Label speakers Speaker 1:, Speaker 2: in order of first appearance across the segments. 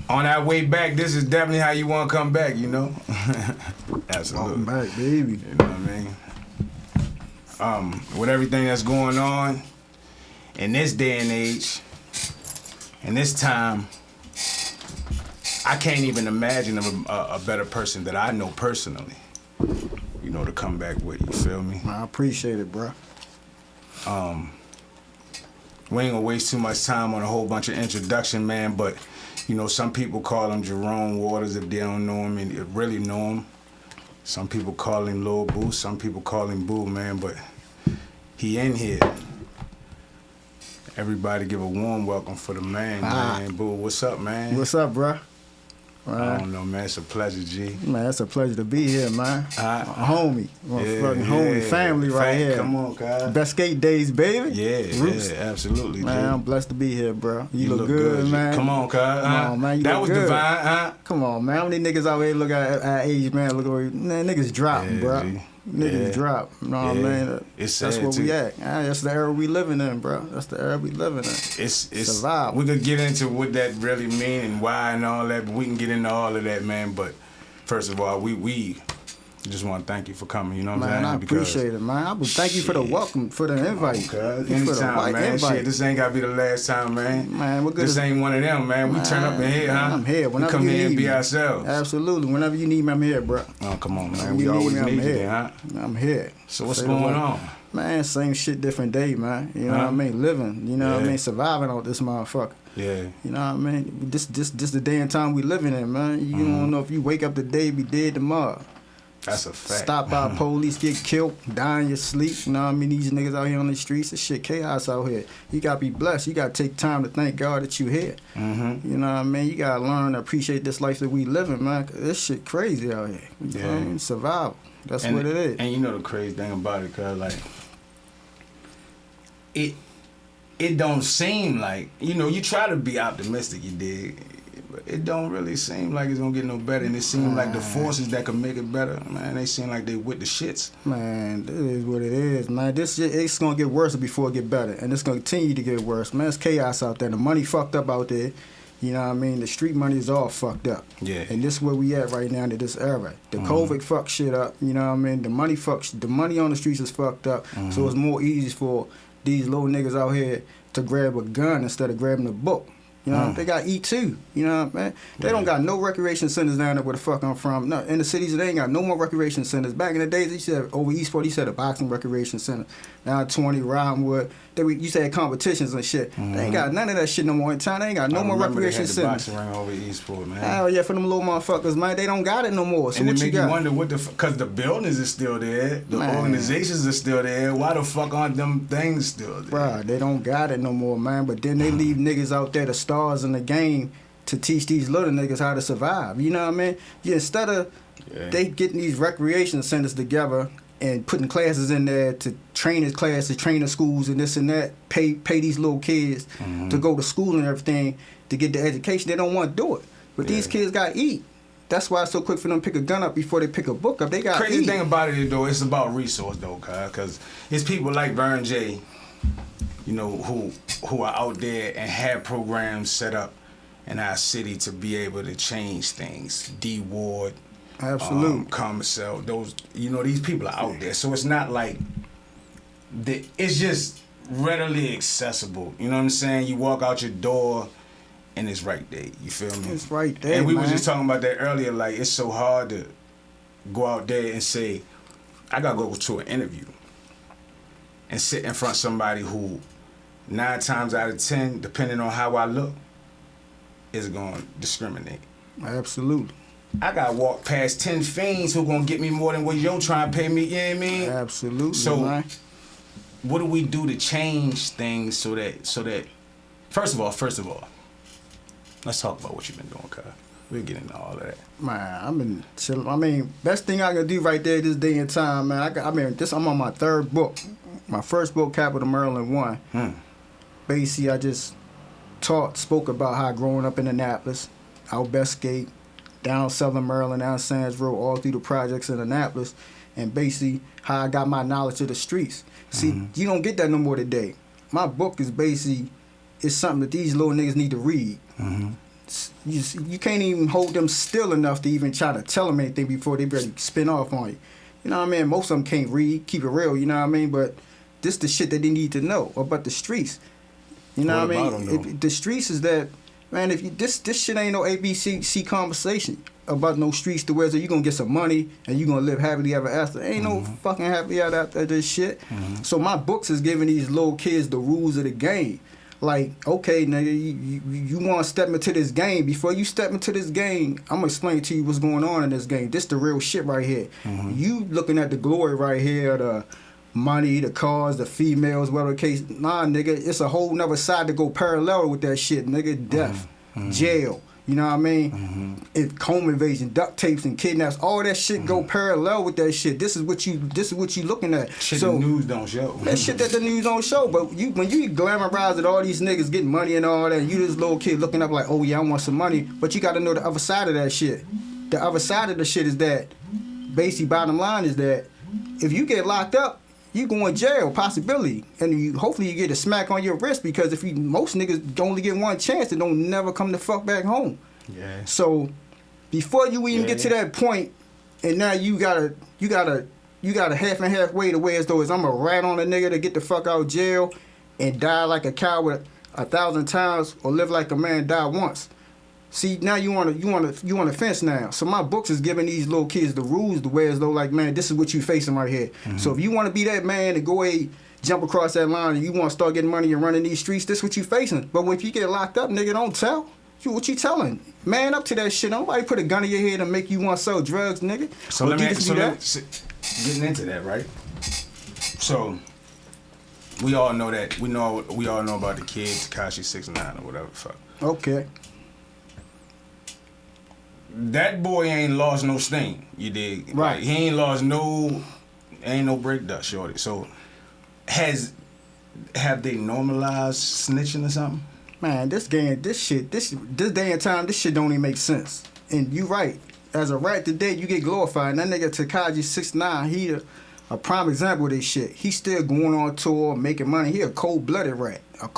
Speaker 1: on our way back, this is definitely how you want to come back, you know? Absolutely.
Speaker 2: Welcome back, baby.
Speaker 1: You know what I mean? With everything that's going on in this day and age, in this time, I can't even imagine a better person that I know personally, you know, to come back with, you feel me?
Speaker 2: I appreciate it, bro.
Speaker 1: We ain't gonna waste too much time on a whole bunch of introduction, man, but, you know, some people call him Jerome Waters if they don't know him and really know him. Some people call him Lil Boo, some people call him Boo, man, but he in here. Everybody give a warm welcome for the man. Boo, what's up, man?
Speaker 2: What's up, bro?
Speaker 1: I don't know, man. It's a pleasure, G.
Speaker 2: Man, it's a pleasure to be here, man. Homie. Homie. Family right here.
Speaker 1: Come on, guys.
Speaker 2: Best skate days, baby.
Speaker 1: Yeah, absolutely,
Speaker 2: man,
Speaker 1: G.
Speaker 2: I'm blessed to be here, bro. You look good, man.
Speaker 1: Come on, cuz.
Speaker 2: Come on, man. You
Speaker 1: that
Speaker 2: look
Speaker 1: was
Speaker 2: good.
Speaker 1: divine, huh?
Speaker 2: Come on, man. How many niggas out here look at our age, man? Look at man, niggas dropping, bro.
Speaker 1: G.
Speaker 2: Niggas drop. You know what I mean?
Speaker 1: It's
Speaker 2: that's
Speaker 1: sad,
Speaker 2: where
Speaker 1: too.
Speaker 2: we at. That's the era we living in, bro. That's the era we living in.
Speaker 1: It's
Speaker 2: survival.
Speaker 1: We could get into what that really mean and why and all that, but we can get into all of that, man. But first of all, we just want to thank you for coming. You know what I'm saying?
Speaker 2: Man, I appreciate it, man. I would thank you for the welcome, for the invite.
Speaker 1: Anytime, man.
Speaker 2: Invite.
Speaker 1: Shit, this ain't gotta be the last time, man.
Speaker 2: Man, what good
Speaker 1: this ain't one of them, man. We turn up in here, huh?
Speaker 2: I'm here. Whenever
Speaker 1: we come
Speaker 2: you
Speaker 1: here and
Speaker 2: need
Speaker 1: be
Speaker 2: me.
Speaker 1: ourselves.
Speaker 2: Absolutely. Whenever you need me, I'm here, bro.
Speaker 1: Oh, come on, man.
Speaker 2: We
Speaker 1: We always
Speaker 2: me,
Speaker 1: need you
Speaker 2: here.
Speaker 1: there, huh?
Speaker 2: I'm here.
Speaker 1: So what's going on?
Speaker 2: Man, same shit, different day, man. You know what I mean? Living. You know what I mean? Surviving out this motherfucker.
Speaker 1: Yeah.
Speaker 2: You know what I mean? This the day and time we living in, man. You don't know if you wake up today, be dead tomorrow.
Speaker 1: That's a fact.
Speaker 2: Stop by police, get killed, die in your sleep. You know what I mean? These niggas out here on the streets, this shit chaos out here. You gotta be blessed. You gotta take time to thank God that you here.
Speaker 1: Mm-hmm.
Speaker 2: You know what I mean? You gotta learn to appreciate this life that we living, man. 'Cause this shit crazy out here. You know what I mean? Survival. That's what it is.
Speaker 1: And you know the crazy thing about it, cause like it don't seem like, you know, you try to be optimistic, you dig, but it don't really seem like it's gonna get no better. And it seems like the forces that can make it better, man, they seem like they with the shits.
Speaker 2: Man, this is what it is, man. This shit, it's gonna get worse before it get better, and it's gonna continue to get worse, man. It's chaos out there. The money fucked up out there. You know what I mean? The street money is all fucked up.
Speaker 1: Yeah.
Speaker 2: And this is where we at right now in this era. The COVID fucked shit up. You know what I mean? The money on the streets is fucked up. So it's more easy for these little niggas out here to grab a gun instead of grabbing a book. You know, they got eat too. You know what I mean? They don't got no recreation centers down there where the fuck I'm from. No, in the cities, they ain't got no more recreation centers. Back in the days, they used to have, over Eastport, you said a boxing recreation center. Now 20, Roundwood. You said competitions and shit. They ain't got none of that shit no more in town. They ain't got no more recreation
Speaker 1: they had the
Speaker 2: centers.
Speaker 1: boxing ring over Eastport, man.
Speaker 2: Hell yeah, for them little motherfuckers, man. They don't got it no more. So
Speaker 1: and
Speaker 2: what
Speaker 1: it
Speaker 2: you
Speaker 1: make
Speaker 2: got?
Speaker 1: you wonder what because the buildings are still there, the organizations are still there. Why the fuck aren't them things still there?
Speaker 2: Bruh, they don't got it no more, man. But then they leave niggas out there, the stars in the game, to teach these little niggas how to survive. You know what I mean? Yeah, instead of they getting these recreation centers together and putting classes in there to trainers classes, trainer schools and this and that, pay these little kids to go to school and everything to get the education, they don't want to do it. But these kids got to eat. That's why it's so quick for them to pick a gun up before they pick a book up. They got
Speaker 1: Crazy thing about it, though, it's about resource, though, because it's people like Vern J, you know, who are out there and have programs set up in our city to be able to change things. D. Ward,
Speaker 2: absolutely,
Speaker 1: Commissel, those, you know, these people are out there. So it's not like it's just readily accessible. You know what I'm saying? You walk out your door and it's right there. You feel me?
Speaker 2: It's right there.
Speaker 1: And we
Speaker 2: man.
Speaker 1: were just talking about that earlier. Like, it's so hard to go out there and say, I gotta go to an interview and sit in front of somebody who 9 times out of 10, depending on how I look, is going to discriminate.
Speaker 2: Absolutely.
Speaker 1: I got to walk past 10 fiends who going to get me more than what you're trying to pay me, you know what I mean?
Speaker 2: Absolutely,
Speaker 1: So,
Speaker 2: man.
Speaker 1: What do we do to change things so that first of all, let's talk about what you've been doing, cuz. We'll get into all of that.
Speaker 2: Man, I've been chilling. I mean, best thing I can do right there this day and time, man. I'm on my 3rd book. My first book, Capital Maryland 1. Basically, I just spoke about how growing up in Annapolis, out Bestgate, down Southern Maryland, down Sands Road, all through the projects in Annapolis, and basically how I got my knowledge of the streets. See, you don't get that no more today. My book is basically, it's something that these little niggas need to read. you can't even hold them still enough to even try to tell them anything before they ready to spin off on you. You know what I mean? Most of them can't read, keep it real, you know what I mean? But this the shit that they need to know about the streets. You know what I mean? The streets is that, man, if you this shit ain't no ABC conversation about no streets to where you gonna get some money and you gonna live happily ever after. Ain't no fucking happy ever after this shit. So my books is giving these little kids the rules of the game. Like, okay, nigga, you want to step into this game. Before you step into this game, I'm going to explain to you what's going on in this game. This the real shit right here. You looking at the glory right here, the money, the cars, the females, whatever the case. Nah, nigga, it's a whole nother side to go parallel with that shit, nigga. Death, jail. You know what I mean? Home invasion, duct tapes and kidnaps, all that shit go parallel with that shit. This is what you looking at.
Speaker 1: Shit so, the news don't show.
Speaker 2: That shit that the news don't show. But when you glamorize it, all these niggas getting money and all that, and you this little kid looking up like, oh yeah, I want some money. But you got to know the other side of that shit. The other side of the shit is that, basically, bottom line is that if you get locked up, you go in jail, possibility, and hopefully you get a smack on your wrist because most niggas only get one chance and don't never come the fuck back home.
Speaker 1: Yeah.
Speaker 2: So before you even get to that point, and now you gotta half and half way the way as though is I'm a rat on a nigga to get the fuck out of jail and die like a coward 1,000 times or live like a man die once. See, now you want to fence now. So my books is giving these little kids the rules the way as though like, man, this is what you facing right here. So if you want to be that man and go jump across that line and you want to start getting money and running these streets, this is what you facing. But if you get locked up, nigga, don't tell. What you telling? Man up to that shit. Nobody put a gun in your head and make you want to sell drugs, nigga.
Speaker 1: So getting into that, right? So we all know that. We all know about the kid, Tekashi 6ix9ine or whatever the fuck.
Speaker 2: Okay.
Speaker 1: That boy ain't lost no sting, you dig?
Speaker 2: Right.
Speaker 1: Like, he ain't lost ain't no break dust, shorty. So, have they normalized snitching or something?
Speaker 2: Man, this day and time, this shit don't even make sense. And you right. As a rat today, you get glorified. And that nigga Tekashi 6ix9ine, he a prime example of this shit. He's still going on tour, making money. He a cold-blooded rat. A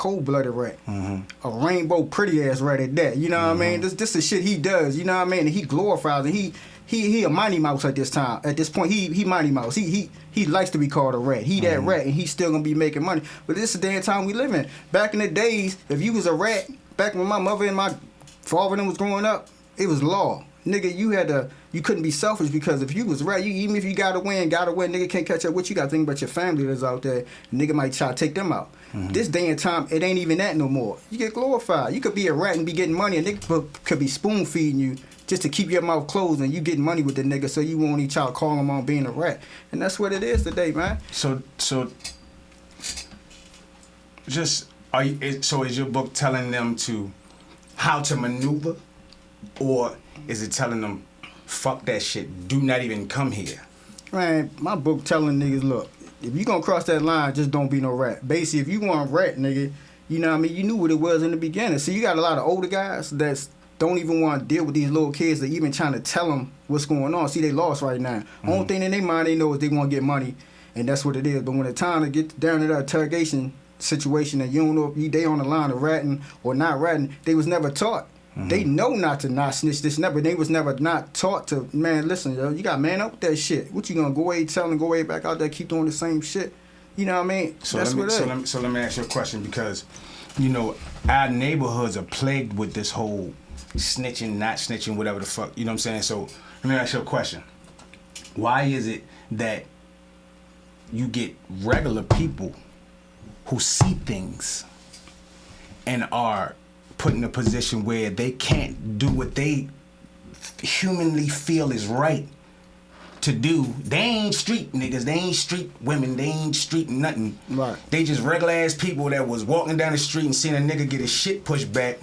Speaker 2: rainbow pretty ass rat at that. You know what I mean? This the shit he does. You know what I mean? And he glorifies and he a Mighty Mouse at this time. At this point, he Mighty Mouse. He likes to be called a rat. He that rat, and he's still gonna be making money. But this is the damn time we live in. Back in the days, if you was a rat, back when my mother and my father and was growing up, it was law. Nigga, you couldn't be selfish because if you was rat, even if you gotta win, nigga can't catch up with you. Gotta think about your family that's out there. Nigga might try to take them out. This day and time, it ain't even that no more. You get glorified. You could be a rat and be getting money, and nigga could be spoon feeding you just to keep your mouth closed, and you getting money with the nigga, so you won't even try to call him on being a rat. And that's what it is today, man.
Speaker 1: So is your book telling them how to maneuver, or is it telling them, fuck that shit, do not even come here?
Speaker 2: Man, my book telling niggas, look, if you gonna cross that line, just don't be no rat. Basically, if you want a rat, nigga, you know what I mean, you knew what it was in the beginning. So you got a lot of older guys that don't even want to deal with these little kids that even trying to tell them what's going on. See, they lost right now. Only thing in their mind they know is they want to get money, and that's what it is. But when it's time to get down to that interrogation situation and you don't know if they on the line of ratting or not ratting, they was never taught. They know not to not snitch this never. They was never not taught to, man, listen, yo, you got man up with that shit. What you gonna go away tell and go away back out there keep doing the same shit? You know what I mean?
Speaker 1: So let me ask you a question, because you know our neighborhoods are plagued with this whole snitching, not snitching, whatever the fuck. You know what I'm saying? So let me ask you a question. Why is it that you get regular people who see things and are put in a position where they can't do what they humanly feel is right to do? They ain't street niggas, they ain't street women, they ain't street nothing.
Speaker 2: Right.
Speaker 1: They just regular ass people that was walking down the street and seeing a nigga get his shit pushed back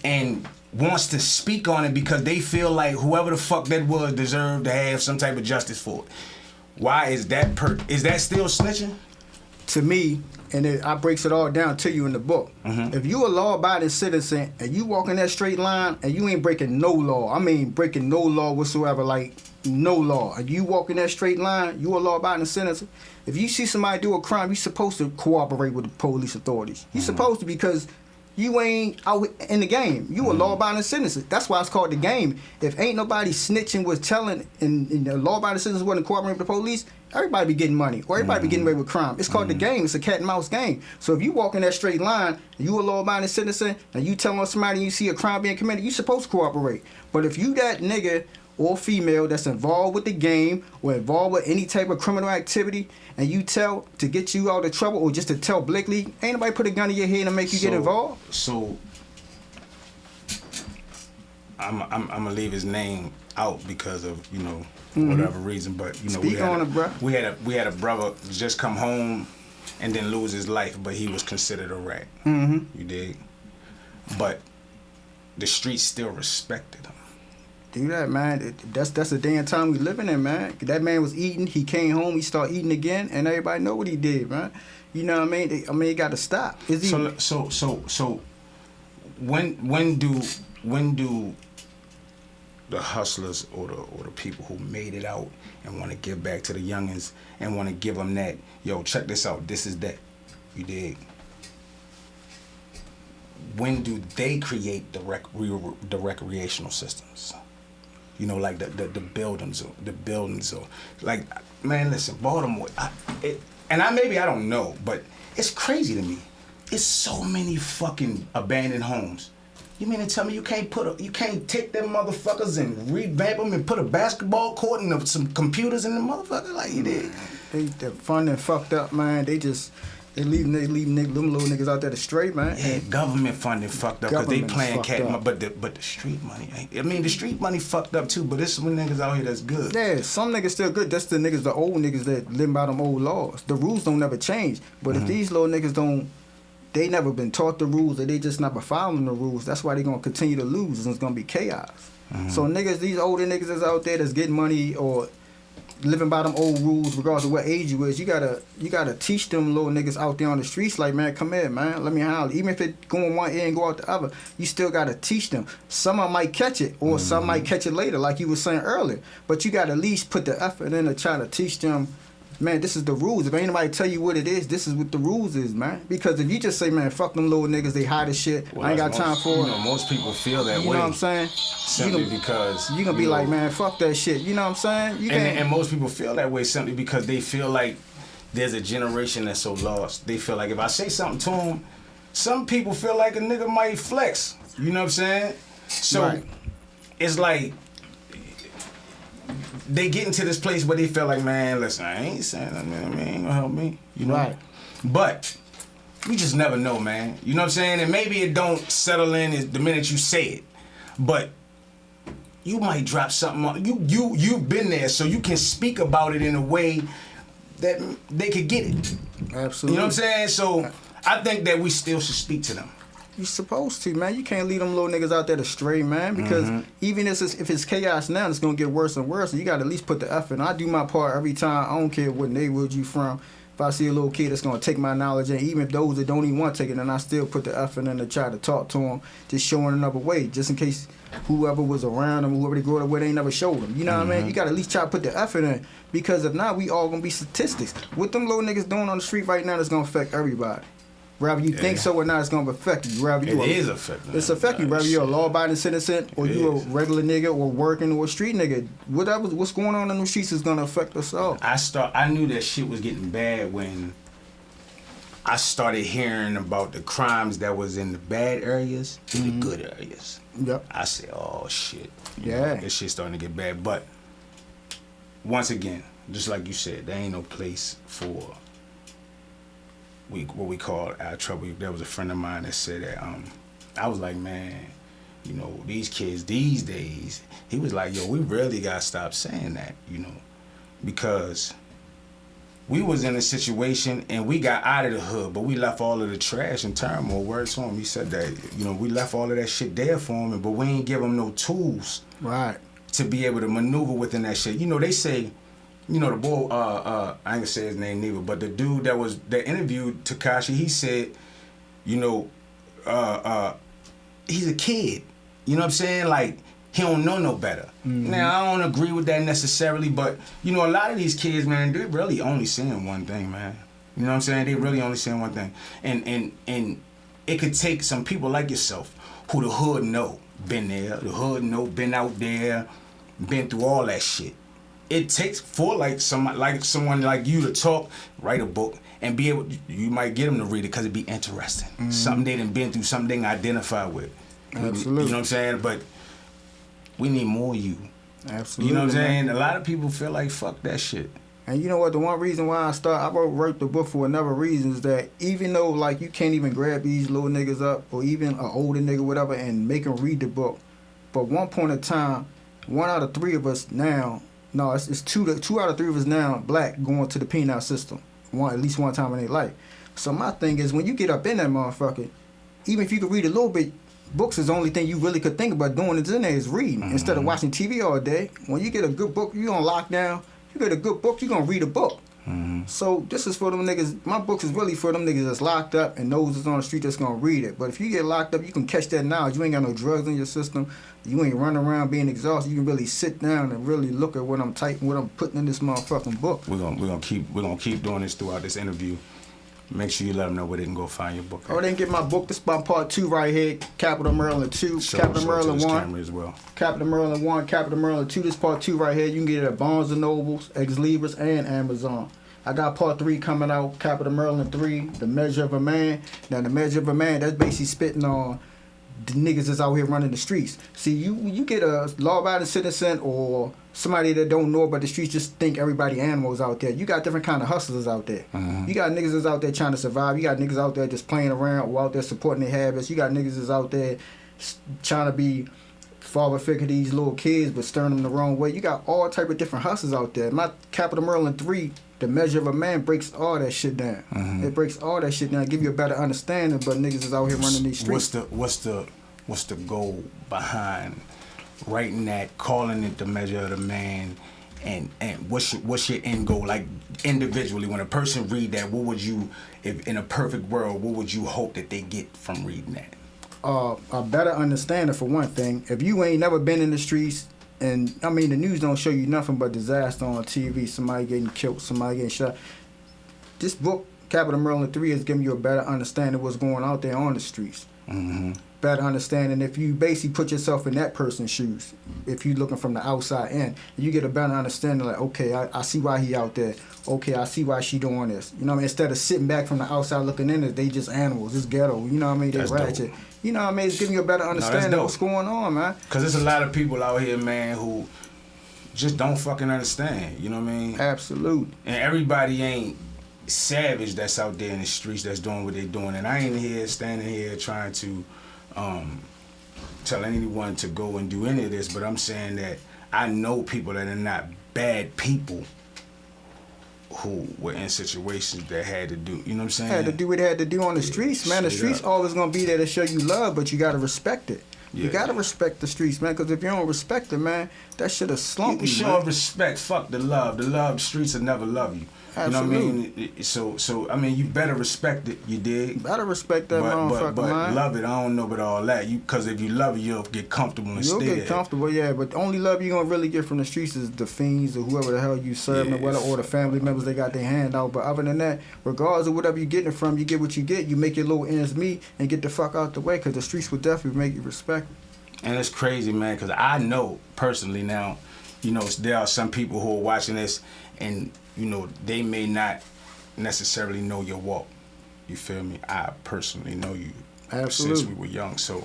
Speaker 1: and wants to speak on it because they feel like whoever the fuck that was deserved to have some type of justice for it. Why is that is that still snitching?
Speaker 2: To me, and I breaks it all down to you in the book. If you a law-abiding citizen and you walk in that straight line and you ain't breaking no law, I mean breaking no law whatsoever, like no law, and you walk in that straight line, you a law-abiding citizen. If you see somebody do a crime, you're supposed to cooperate with the police authorities. You're supposed to, because you ain't out in the game. You a law-abiding citizen. That's why it's called the game. If ain't nobody snitching was telling, and the law-abiding citizens wasn't cooperating with the police, everybody be getting money, or everybody be getting away with crime. It's called the game. It's a cat and mouse game. So if you walk in that straight line, and you a law-abiding citizen, and you tell on somebody and you see a crime being committed, you supposed to cooperate. But if you that nigga or female that's involved with the game or involved with any type of criminal activity, and you tell to get you out of trouble or just to tell Blakely, ain't nobody put a gun in your head and make you get involved.
Speaker 1: So I'm gonna leave his name out because of whatever reason, but
Speaker 2: Speak on it, bro.
Speaker 1: we had a brother just come home and then lose his life, but he was considered a rat. You dig? But the streets still respected him.
Speaker 2: Do that, man. That's the day and time we living in, man. That man was eating. He came home. He started eating again, and everybody know what he did, man. You know what I mean? It got to stop.
Speaker 1: So when do the hustlers or the people who made it out and want to give back to the youngins and want to give them that, yo, check this out, this is that, you dig? When do they create the recreational systems? Like the buildings or like, man, listen, Baltimore, maybe I don't know, but it's crazy to me. It's so many fucking abandoned homes. You mean to tell me you can't take them motherfuckers and revamp them and put a basketball court and some computers in the motherfucker like you did?
Speaker 2: They're funding fucked up, man. They leave them little niggas out there to straight, man.
Speaker 1: Yeah, government funding fucked up because they playing cat, but the street money. The street money fucked up too. But there's some niggas out here that's good.
Speaker 2: Yeah, some niggas still good. That's the niggas, the old niggas that live by them old laws. The rules don't never change. But if these little niggas don't. They never been taught the rules, or they just never following the rules. That's why they gonna continue to lose, and it's gonna be chaos. So niggas, these older niggas that's out there that's getting money or living by them old rules, regardless of what age you is, you gotta teach them little niggas out there on the streets, like, man, come here, man, let me holler. Even if it go in one ear and go out the other, you still gotta teach them. Some of them might catch it, or some might catch it later, like you were saying earlier. But you gotta at least put the effort in to try to teach them. Man, this is the rules. If ain't nobody tell you what it is, this is what the rules is, man. Because if you just say, man, fuck them little niggas, they hide as shit, I ain't got time for it.
Speaker 1: Most people feel that way.
Speaker 2: You know what I'm saying?
Speaker 1: Simply because
Speaker 2: you gonna be like, man, fuck that shit. You know what I'm saying?
Speaker 1: And most people feel that way simply because they feel like there's a generation that's so lost. They feel like if I say something to them, some people feel like a nigga might flex. You know what I'm saying? So it's like they get into this place where they feel like, man, listen, I ain't saying nothing, man, ain't gonna help me, you know?
Speaker 2: Right.
Speaker 1: But you just never know, man. You know what I'm saying? And maybe it don't settle in the minute you say it, but you might drop something on you've been there, so you can speak about it in a way that they could get it.
Speaker 2: Absolutely.
Speaker 1: You know what I'm saying? So I think that we still should speak to them.
Speaker 2: You supposed to, man. You can't leave them little niggas out there to stray, man. Because even if it's chaos now, it's gonna get worse and worse. And you gotta at least put the effort in. I do my part every time. I don't care what neighborhood you from. If I see a little kid that's gonna take my knowledge, and even if those that don't even want to take it, then I still put the effort in to try to talk to them, just showing another way, just in case whoever was around them, whoever they grew up with, they ain't never showed them. You know what I mean? You gotta at least try to put the effort in, because if not, we all gonna be statistics. What them little niggas doing on the street right now is gonna affect everybody. Whether you think so or not, it's gonna affect you. It's affecting you. Whether you're a law-abiding citizen or you a regular nigga or working or a street nigga, what's going on in the streets is gonna affect us all.
Speaker 1: I knew that shit was getting bad when I started hearing about the crimes that was in the bad areas to the good areas.
Speaker 2: Yep.
Speaker 1: I said, oh shit.
Speaker 2: Yeah.
Speaker 1: This shit's starting to get bad. But once again, just like you said, there ain't no place for what we call our trouble. There was a friend of mine that said that I was like, man, these kids these days, he was like, yo, we really gotta stop saying that, because we was in a situation and we got out of the hood, but we left all of the trash and turmoil. Word to him, he said that, we left all of that shit there for him, but we ain't give him no tools to be able to maneuver within that shit. They say, the boy, I ain't gonna say his name neither, but the dude that interviewed Tekashi, he said, he's a kid. You know what I'm saying? Like, he don't know no better. Now, I don't agree with that necessarily, but, a lot of these kids, man, they're really only saying one thing, man. You know what I'm saying? They really only saying one thing. And it could take some people like yourself who the hood know, been there, the hood know, been out there, been through all that shit. It takes for someone like you to talk, write a book, and be able. You might get them to read it because it'd be interesting. Mm-hmm. Something they done been through, something they can identify with.
Speaker 2: Absolutely.
Speaker 1: You know what I'm saying? But we need more of you.
Speaker 2: Absolutely.
Speaker 1: You know what I'm saying? A lot of people feel like fuck that shit.
Speaker 2: And you know what? The one reason why I wrote the book for another reason is that even though like you can't even grab these little niggas up or even an older nigga whatever and make them read the book, but one point in time, 1 out of 3 of us now. No, it's 2 out of 3 of us now black going to the penal system at least one time in their life. So my thing is when you get up in that motherfucker, even if you could read a little bit, books is the only thing you really could think about doing is in there is reading instead of watching TV all day. When you get a good book, you on lockdown. You get a good book, you gonna read a book. So this is for them niggas. My book is really for them niggas that's locked up and knows it's on the street that's gonna read it. But if you get locked up, you can catch that knowledge. You ain't got no drugs in your system. You ain't running around being exhausted. You can really sit down and really look at what I'm typing, what I'm putting in this motherfucking book.
Speaker 1: We're gonna keep doing this throughout this interview. Make sure you let them know where they can go find your book.
Speaker 2: Oh, they can get my book. This is my part 2 right here. Capital Maryland 2, Capital Maryland 1,
Speaker 1: as well.
Speaker 2: Capital Maryland 1, Capital Maryland 2. This part 2 right here. You can get it at Barnes and Nobles, Ex Libris, and Amazon. I got part 3 coming out. Capital Maryland 3, The Measure of a Man. Now the Measure of a Man, that's basically spitting on the niggas that's out here running the streets. See, you get a law-abiding citizen or somebody that don't know about the streets, just think everybody animals out there. You got different kind of hustlers out there. You got niggas that's out there trying to survive. You got niggas out there just playing around or out there supporting their habits. You got niggas that's out there trying to be father figure to these little kids but steering them the wrong way. You got all type of different hustles out there. My Capital Maryland 3, The Measure of a Man, breaks all that shit down. It breaks all that shit down, give you a better understanding, but niggas is out here running these streets.
Speaker 1: What's the goal behind writing that, calling it The Measure of the Man, and what's your end goal? Like individually, when a person read that, what would you, if in a perfect world, what would you hope that they get from reading that?
Speaker 2: A better understanding for one thing. If you ain't never been in the streets, and I mean the news don't show you nothing but disaster on TV, somebody getting killed, somebody getting shot. This book, Capital Maryland 3, is giving you a better understanding of what's going out there on the streets. Better understanding if you basically put yourself in that person's shoes. If you're looking from the outside in, you get a better understanding. Like, okay, I see why he out there. Okay, I see why she doing this. You know what I mean? Instead of sitting back from the outside looking in, they just animals. It's ghetto. You know what I mean? They ratchet. Dope. You know what I mean? It's giving you a better understanding of what's going on, man.
Speaker 1: Because there's a lot of people out here, man, who just don't fucking understand. You know what I mean?
Speaker 2: Absolutely.
Speaker 1: And everybody ain't savage that's out there in the streets that's doing what they're doing. And I ain't standing here trying to tell anyone to go and do any of this, but I'm saying that I know people that are not bad people who were in situations that had to do, you know what I'm saying?
Speaker 2: Had to do what they had to do on the streets, man. The streets always gonna be there to show you love, but you gotta respect it. You gotta respect the streets, man, because if you don't respect it, man, that shit'll slump you,
Speaker 1: show respect, fuck the love. The streets will never love you.
Speaker 2: Absolutely.
Speaker 1: You know what I mean? So I mean, you better respect it, you dig?
Speaker 2: Better respect that motherfucker,
Speaker 1: but
Speaker 2: man.
Speaker 1: Love it, I don't know about all that. Because if you love it, you'll get comfortable instead.
Speaker 2: You'll get comfortable, yeah, but the only love you're going to really get from the streets is the fiends or whoever the hell you serve, or the family members, they got their hand out. But other than that, regardless of whatever you're getting it from, you get what you get, you make your little ends meet and get the fuck out the way, because the streets will definitely make you respect it.
Speaker 1: And it's crazy, man, because I know personally now, you know, there are some people who are watching this and, you know, they may not necessarily know your walk. You feel me? I personally know you since we were young. So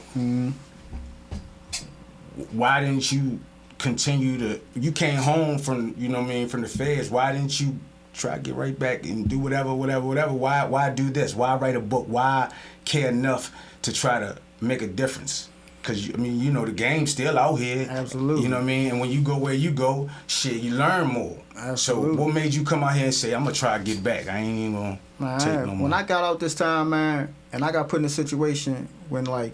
Speaker 1: why didn't you continue to, you came home from, you know what I mean, from the feds, why didn't you try to get right back and do whatever? Why do this? Why write a book? Why care enough to try to make a difference? Because, I mean, you know, the game's still out here.
Speaker 2: Absolutely.
Speaker 1: You know what I mean? And when you go where you go, shit, you learn more.
Speaker 2: Absolutely.
Speaker 1: So what made you come out here and say, I'm going to try to get back? I ain't even going to take no more.
Speaker 2: When I got out this time, man, and I got put in a situation when, like,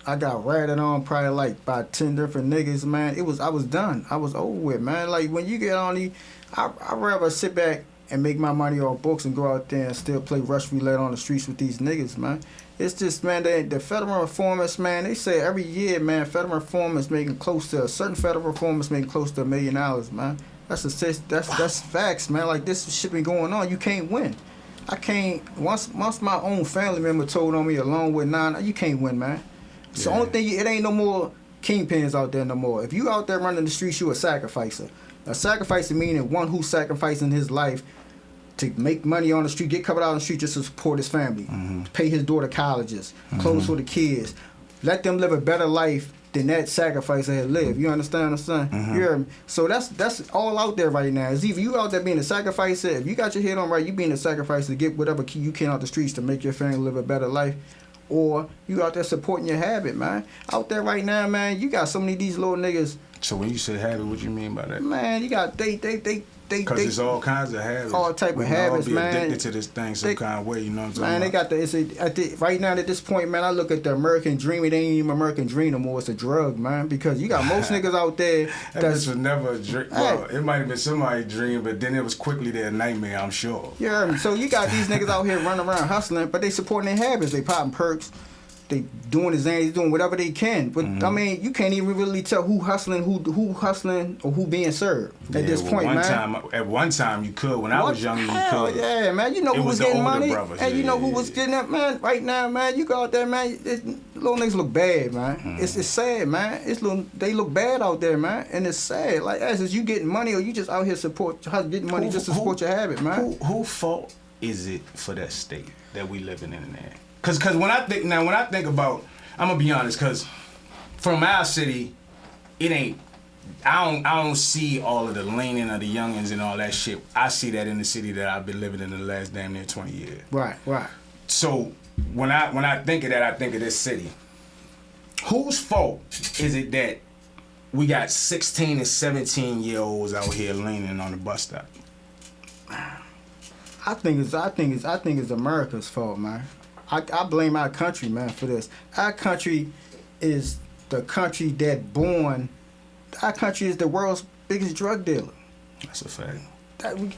Speaker 2: I got ratted on probably, like, by 10 different niggas, man, I was done. I was over with, man. Like, when you get on these, I'd rather sit back and make my money off books and go out there and still play rush roulette on the streets with these niggas, man. It's just, man, the federal reformers, man, they say every year, man, federal reformers making close to, certain federal reformers making close to $1 million, man. That's facts, man. Like, this shit been going on. You can't win. I can't. Once my own family member told on me along with 9, you can't win, man. It's the only thing. It ain't no more kingpins out there no more. If you out there running the streets, you a sacrificer. A sacrificer meaning one who's sacrificing his life to make money on the street, get covered out on the street just to support his family, pay his daughter colleges, clothes for the kids, let them live a better life than that sacrificer had lived. You understand what I'm saying? You hear me? So that's all out there right now. It's either you out there being a sacrificer, if you got your head on right, you being a sacrificer to get whatever you can out the streets to make your family live a better life, or you out there supporting your habit, man. Out there right now, man, you got so many of these little niggas.
Speaker 1: So when you say habit, what you mean by that?
Speaker 2: Man, you got they
Speaker 1: because it's all kinds of habits.
Speaker 2: All type of habits,
Speaker 1: all be
Speaker 2: man.
Speaker 1: addicted to this thing some kind of way, you know what I'm
Speaker 2: man,
Speaker 1: talking
Speaker 2: about? Man, they got right now at this point, man, I look at the American dream, it ain't even American dream no more, it's a drug, man, because you got most niggas out there
Speaker 1: that was never a dream. Well, it might have been somebody's dream, but then it was quickly their nightmare, I'm sure.
Speaker 2: Yeah, so you got these niggas out here running around hustling, but they supporting their habits, they popping perks, they doing the Xannies, doing whatever they can. But I mean, you can't even really tell who hustling, who hustling, or who being served at this point, man.
Speaker 1: At one time, you could. When I was younger, you could.
Speaker 2: Yeah, man. You know who was getting money, and you know who was getting that, man. Right now, man, you go out there, man. Little niggas look bad, man. It's sad, man. They look bad out there, man, and it's sad. Like, as you getting money, or you just out here getting money just to support your habit, man.
Speaker 1: Who fault is it for that state that we living in there? Cause when I think about, I'm gonna be honest, cause from our city, it ain't. I don't see all of the leaning of the youngins and all that shit. I see that in the city that I've been living in the last damn near 20 years.
Speaker 2: Right.
Speaker 1: So when I think of that, I think of this city. Whose fault is it that we got 16 and 17-year-olds out here leaning on the bus stop?
Speaker 2: I think it's America's fault, man. I blame our country, man, for this. Our country is the country our country is the world's biggest drug dealer.
Speaker 1: That's a fact.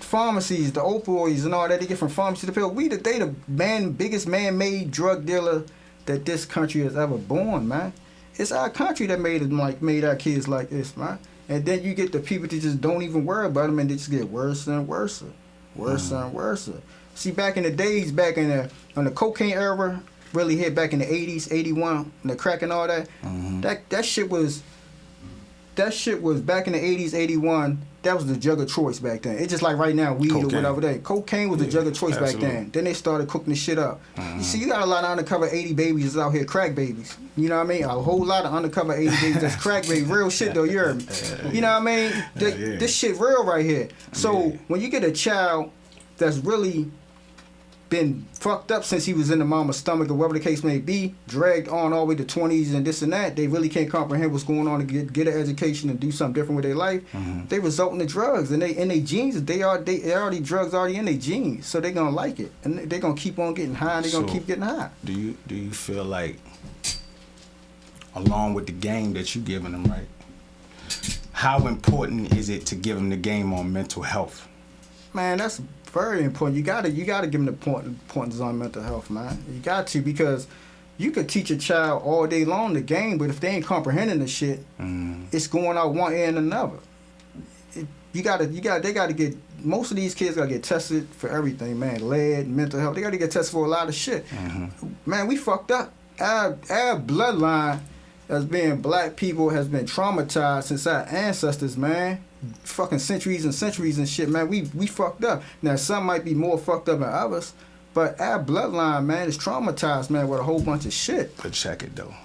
Speaker 2: Pharmacies, the opioids and all that, they get from pharmacy to pill. They the biggest man-made drug dealer that this country has ever born, man. It's our country that made our kids like this, man. And then you get the people that just don't even worry about them, and they just get worse and worse. And worse. See, back in the days, when the cocaine era really hit back in the 80s, 81, the crack and all that, that shit was back in the 80s, 81, that was the jug of choice back then. It's just like right now, weed cocaine. Or whatever. Cocaine was the jug of choice back then. Then they started cooking the shit up. You see, you got a lot of undercover 80 babies out here, crack babies. You know what I mean? A whole lot of undercover 80 babies that's crack babies. Real shit though, you heard me? You know what I mean? This shit real right here. So when you get a child that's really been fucked up since he was in the mama's stomach or whatever the case may be, dragged on all the way to 20s and this and that, they really can't comprehend what's going on to get an education and do something different with their life. They result in the drugs, and they in their genes, they already drugs already in their genes, so they gonna like it, and they gonna keep on getting high, and they gonna keep getting high.
Speaker 1: Do you feel like, along with the game that you giving them, right, how important is it to give them the game on mental health?
Speaker 2: Man, that's very important. You gotta give them the importance on mental health, man. You got to, because you could teach a child all day long the game, but if they ain't comprehending the shit, it's going out one ear and another. They gotta get, most of these kids gotta get tested for everything, man. Lead, mental health, they gotta get tested for a lot of shit. Man, we fucked up. Our bloodline as being black people has been traumatized since our ancestors, man. Fucking centuries and shit, man. We fucked up. Now, some might be more fucked up than others, but our bloodline, man, is traumatized, man, with a whole bunch of shit.
Speaker 1: But check it, though.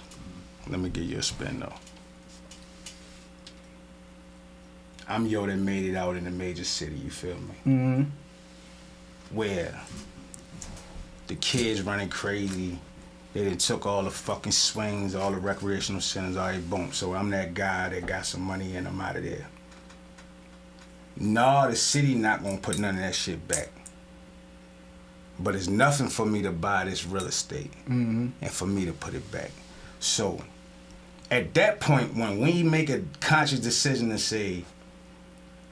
Speaker 1: Let me give you a spin, though. I'm yo that made it out in a major city, you feel me? Where the kids running crazy, they done took all the fucking swings, all the recreational centers, all right, boom. So I'm that guy that got some money and I'm out of there. No, the city not gonna put none of that shit back. But it's nothing for me to buy this real estate and for me to put it back. So at that point, when we make a conscious decision to say,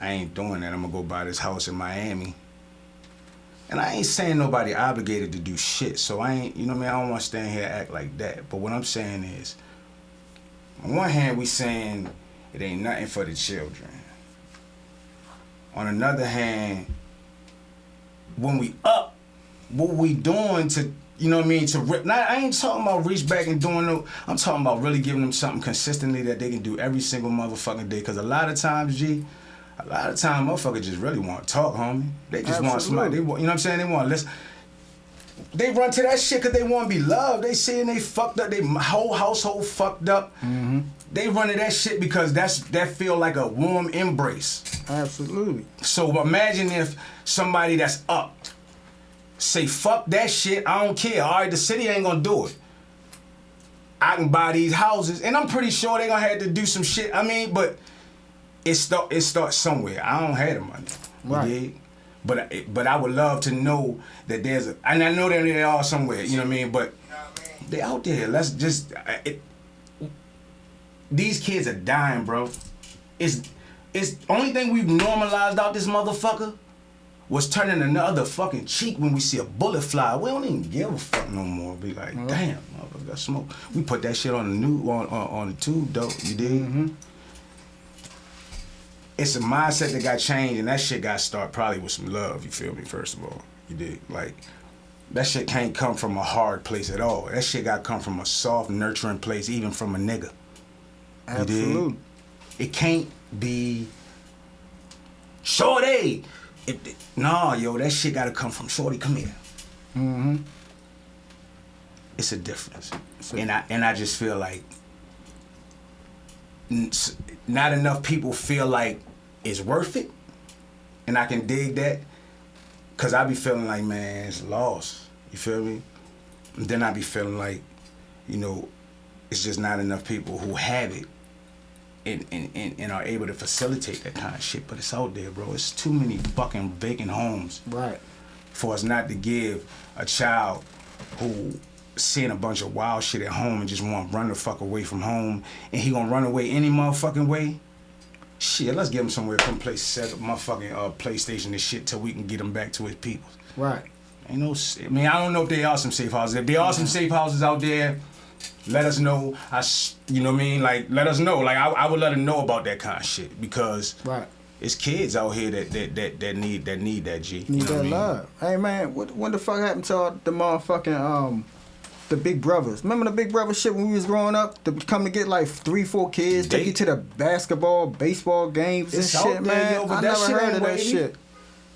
Speaker 1: I ain't doing that, I'm gonna go buy this house in Miami. And I ain't saying nobody obligated to do shit, so I ain't, you know what I mean? I don't wanna stand here and act like that. But what I'm saying is, on one hand, we saying it ain't nothing for the children. On another hand, when we up what we doing to, you know what I mean, to rip. Now, I ain't talking about reach back and doing no, I'm talking about really giving them something consistently that they can do every single motherfucking day. Because a lot of times, motherfuckers just really want to talk, homie. They just want somebody, you know what I'm saying? They want to listen. They run to that shit because they want to be loved. They saying they fucked up. They whole household fucked up. Mm-hmm. They run to that shit because that feel like a warm embrace.
Speaker 2: Absolutely.
Speaker 1: So imagine if somebody that's up say, fuck that shit, I don't care. All right, the city ain't gonna do it. I can buy these houses, and I'm pretty sure they gonna have to do some shit. I mean, but it starts somewhere. I don't have the money.
Speaker 2: Right.
Speaker 1: You dig? But I would love to know that there's a, and I know that they are somewhere, you know what I mean? But they out there. Let's just, these kids are dying, bro. It's only thing we've normalized out this motherfucker was turning another fucking cheek when we see a bullet fly. We don't even give a fuck no more. Be like, damn, motherfucker got smoke. We put that shit on the on the tube, though. You dig? Mm-hmm. It's a mindset that got changed, and that shit got started probably with some love, you feel me, first of all. You dig? Like, that shit can't come from a hard place at all. That shit got to come from a soft, nurturing place, even from a nigga.
Speaker 2: Absolutely.
Speaker 1: It can't be shorty. Nah, yo, that shit got to come from shorty, come here. Mm-hmm. It's a difference. And I just feel like not enough people feel like it's worth it, and I can dig that, cause I be feeling like, man, it's lost. You feel me? And then I be feeling like, you know, it's just not enough people who have it and are able to facilitate that kind of shit. But it's out there, bro. It's too many fucking vacant homes,
Speaker 2: right,
Speaker 1: for us not to give a child who seeing a bunch of wild shit at home and just want to run the fuck away from home, and he gonna run away any motherfucking way. Shit, let's get him somewhere, come play set up motherfucking PlayStation and shit till we can get him back to his people.
Speaker 2: Right.
Speaker 1: Ain't no, I mean, I don't know if there are some safe houses. If there are some safe houses out there, let us know. You know what I mean? Like, let us know. Like, I would let them know about that kind of shit, because
Speaker 2: right,
Speaker 1: it's kids out here that need that G.
Speaker 2: Need
Speaker 1: you know
Speaker 2: that
Speaker 1: what
Speaker 2: love. I mean? Hey man, when the fuck happened to all the motherfucking the big brothers? Remember the big brother shit when we was growing up? To come to get like 3-4 kids, take you to the basketball, baseball games and shit, man.
Speaker 1: Yo,
Speaker 2: I never heard of that shit.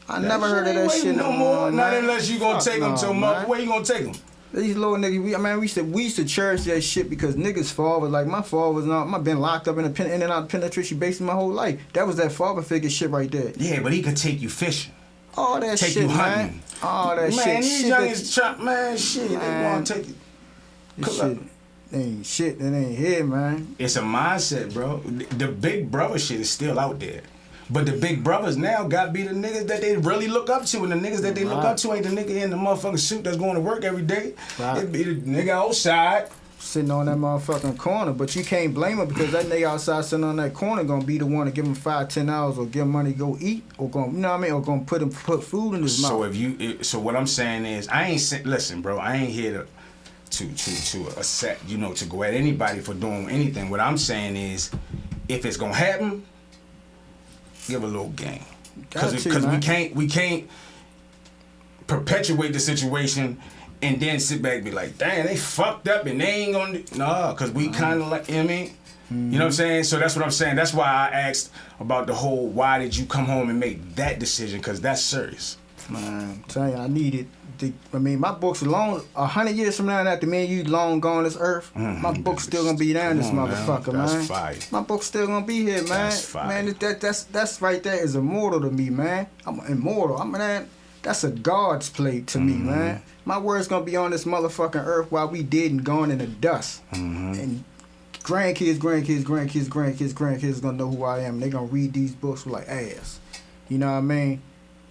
Speaker 2: I never heard of that shit no more.
Speaker 1: Not unless you gonna take them to where you gonna take them?
Speaker 2: These little niggas, we used to cherish that shit because niggas' father, like my father was not, I've been locked up in and out of penitentiary basically my whole life. That was that father figure shit right there.
Speaker 1: Yeah, but he could take you fishing.
Speaker 2: All that
Speaker 1: take
Speaker 2: shit,
Speaker 1: you
Speaker 2: man.
Speaker 1: Hunting.
Speaker 2: All that shit.
Speaker 1: Man, these youngins chop, man, shit. Man, they want to take you.
Speaker 2: This shit ain't shit that ain't here, man.
Speaker 1: It's a mindset, bro. The big brother shit is still out there. But the big brothers now gotta be the niggas that they really look up to, and the niggas that they look up to ain't the nigga in the motherfucking suit that's going to work every day. Right. It be the nigga outside.
Speaker 2: Sitting on that motherfucking corner, but you can't blame him because that nigga outside sitting on that corner gonna be the one to give him 5-10 hours or give him money to go eat or gonna, you know what I mean, or gonna put food in his mouth.
Speaker 1: So what I'm saying is, listen, bro, I ain't here to accept, you know, to go at anybody for doing anything. What I'm saying is, if it's gonna happen, give a little game, because we can't perpetuate the situation and then sit back and be like, damn, they fucked up and they ain't gonna nah, because we kind of like, you know what I mean? Mm-hmm. You know what I'm saying? So that's what I'm saying. That's why I asked about the whole, why did you come home and make that decision, because that's serious.
Speaker 2: Man, I'm telling you, I needed. My book's long. 100 years from now, after me and you long gone this earth, my book's still gonna be down this motherfucker, man.
Speaker 1: That's fire.
Speaker 2: My book's still gonna be here, man.
Speaker 1: That's fire.
Speaker 2: Man, that's right there is immortal to me, man. I'm immortal. That's a God's play to me, man. My word's gonna be on this motherfucking earth while we dead and gone in the dust. And grandkids gonna know who I am. They gonna read these books like ass. You know what I mean?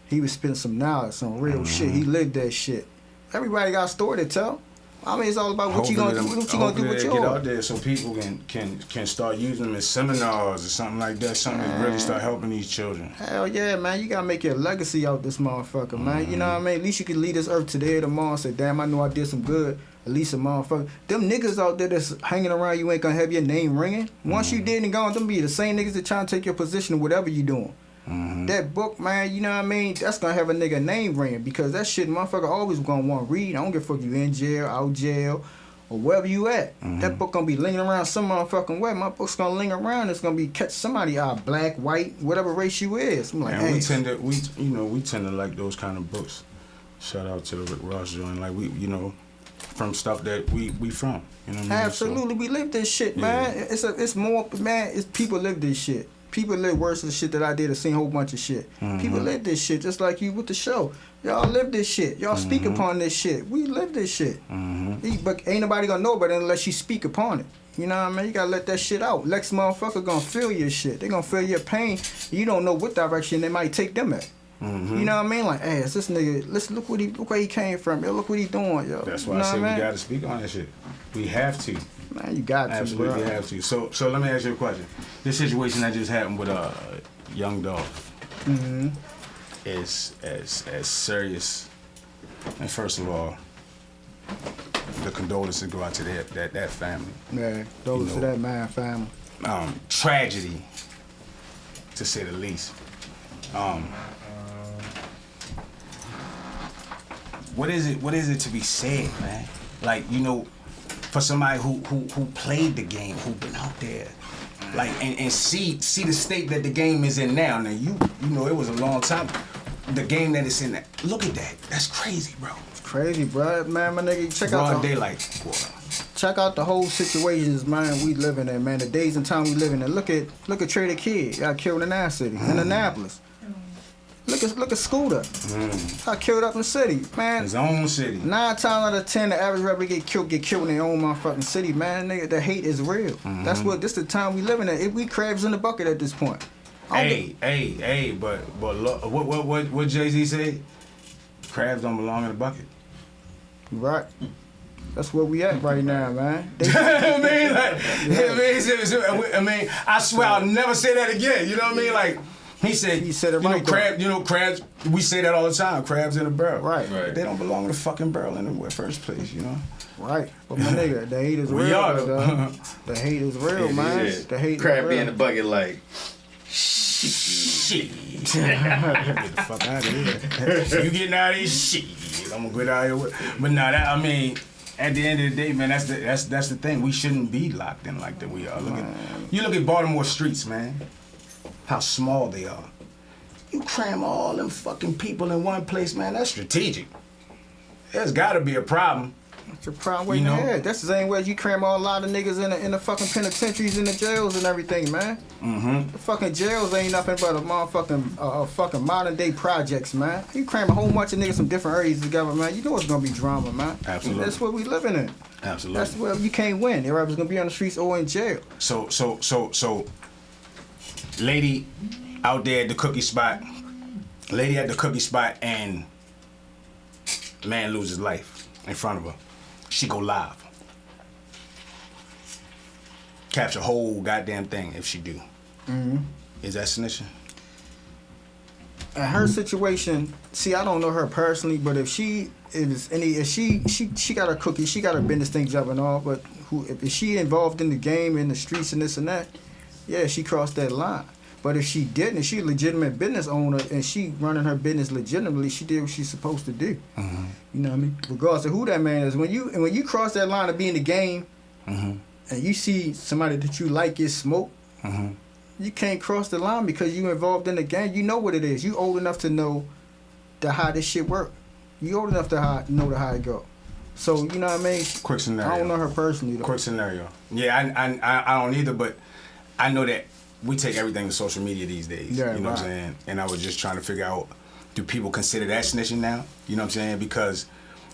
Speaker 2: He was spending some knowledge, some real shit. He lived that shit. Everybody got a story to tell. I mean, it's all about what you gonna do. What you gonna do with yours?
Speaker 1: Get out there so people can start using them as seminars or something like that. Something that really start helping these children.
Speaker 2: Hell yeah, man! You gotta make your legacy out this motherfucker, man. You know what I mean? At least you can leave this earth today or tomorrow and say, damn, I know I did some good. At least a motherfucker. Them niggas out there that's hanging around, you ain't gonna have your name ringing. Once you dead and gone, them be the same niggas that trying to take your position or whatever you doing. That book, man, you know what I mean? That's gonna have a nigga name ring because that shit, motherfucker, always gonna want to read. I don't give a fuck if you in jail, out jail, or wherever you at. That book gonna be lingering around some motherfucking way. My book's gonna linger around. It's gonna be catch somebody out, black, white, whatever race you is. I'm like,
Speaker 1: man,
Speaker 2: hey,
Speaker 1: we tend to like those kind of books. Shout out to the Rick Ross joint, like we, from stuff that we from. You know what I mean?
Speaker 2: absolutely, we live this shit, man. It's more, man. It's people live this shit. People live worse than the shit that I did. I seen a whole bunch of shit. People live this shit just like you with the show. Y'all live this shit. Y'all speak upon this shit. We live this shit. But ain't nobody gonna know about it unless you speak upon it. You know what I mean? You gotta let that shit out. Lex motherfucker gonna feel your shit. They gonna feel your pain. You don't know what direction they might take them at. You know what I mean? Like, hey, it's this nigga. Let's look where he came from. Yo, look what he doing, yo.
Speaker 1: That's why I say we gotta speak on that shit. We have to.
Speaker 2: Man, you got to.
Speaker 1: Absolutely
Speaker 2: bro.
Speaker 1: have to. So let me ask you a question. This situation that just happened with Young Dolph is as serious. And first of all, the condolences go out to that family.
Speaker 2: Yeah, those to that man family.
Speaker 1: Tragedy, to say the least. What is it to be said, man? Like, for somebody who played the game, who been out there, like, and see the state that the game is in now. Now you it was a long time. The game that it's in. Look at that. That's crazy, bro.
Speaker 2: It's crazy, bro. Man, my nigga, check out
Speaker 1: broad daylight.
Speaker 2: Check out the whole situations, man. We living in, man. The days and time we living in. Look at Trader Kid. Got killed in our city, in Annapolis. Look at Scooter. Got killed up in the city, man.
Speaker 1: His own city. 9
Speaker 2: times out of 10, the average rapper get killed in their own motherfucking city, man. Nigga, the hate is real. This the time we living in. We crabs in the bucket at this point.
Speaker 1: But look, what Jay-Z say? Crabs don't belong in the bucket.
Speaker 2: Right. That's where we at right now, man.
Speaker 1: I swear I'll never say that again. You know what I mean? Like, he said it right. Crabs, we say that all the time. Crabs in a barrel.
Speaker 2: Right.
Speaker 1: They don't belong in the fucking barrel in the first place,
Speaker 2: Right. But my nigga, the hate is real.
Speaker 1: We are.
Speaker 2: The hate is real, man. The hate
Speaker 3: crab
Speaker 2: is real.
Speaker 3: be in the bucket like
Speaker 1: shit. Get the fuck out of here. You getting out of here? Shit. I'm gonna get out of here. But nah, at the end of the day, man, that's the thing. We shouldn't be locked in like that. We are. You look at Baltimore streets, man. How small they are. You cram all them fucking people in one place, man. That's strategic. There's got to be a problem.
Speaker 2: What's your problem with that? That's the same way you cram all a lot of niggas in the fucking penitentiaries, in the jails and everything, man. The fucking jails ain't nothing but a motherfucking fucking modern day projects, man. You cram a whole bunch of niggas from different areas together, man. You know it's gonna be drama, man.
Speaker 1: Absolutely.
Speaker 2: That's what we living in.
Speaker 1: Absolutely.
Speaker 2: That's where you can't win. Everybody's gonna be on the streets or in jail.
Speaker 1: So, lady out there at the cookie spot, and man loses life in front of her. She go live. Capture whole goddamn thing if she do. Is that snitching?
Speaker 2: In her situation, see, I don't know her personally, but if she got her cookie, she got her business things up and all, but if she involved in the game, in the streets and this and that, yeah, she crossed that line. But if she didn't, if she a legitimate business owner and she running her business legitimately, she did what she's supposed to do. You know what I mean? Regardless of who that man is, when you cross that line of being the game, and you see somebody that you like get smoked, you can't cross the line because you involved in the game. You know what it is. You old enough to know how this shit work. You old enough to know how it go. So you know what I mean?
Speaker 1: Quick scenario.
Speaker 2: I don't know her personally though.
Speaker 1: Quick scenario. Yeah, I don't either, but I know that we take everything to social media these days.
Speaker 2: Yeah,
Speaker 1: you know what I'm saying? And I was just trying to figure out, do people consider that snitching now? You know what I'm saying? Because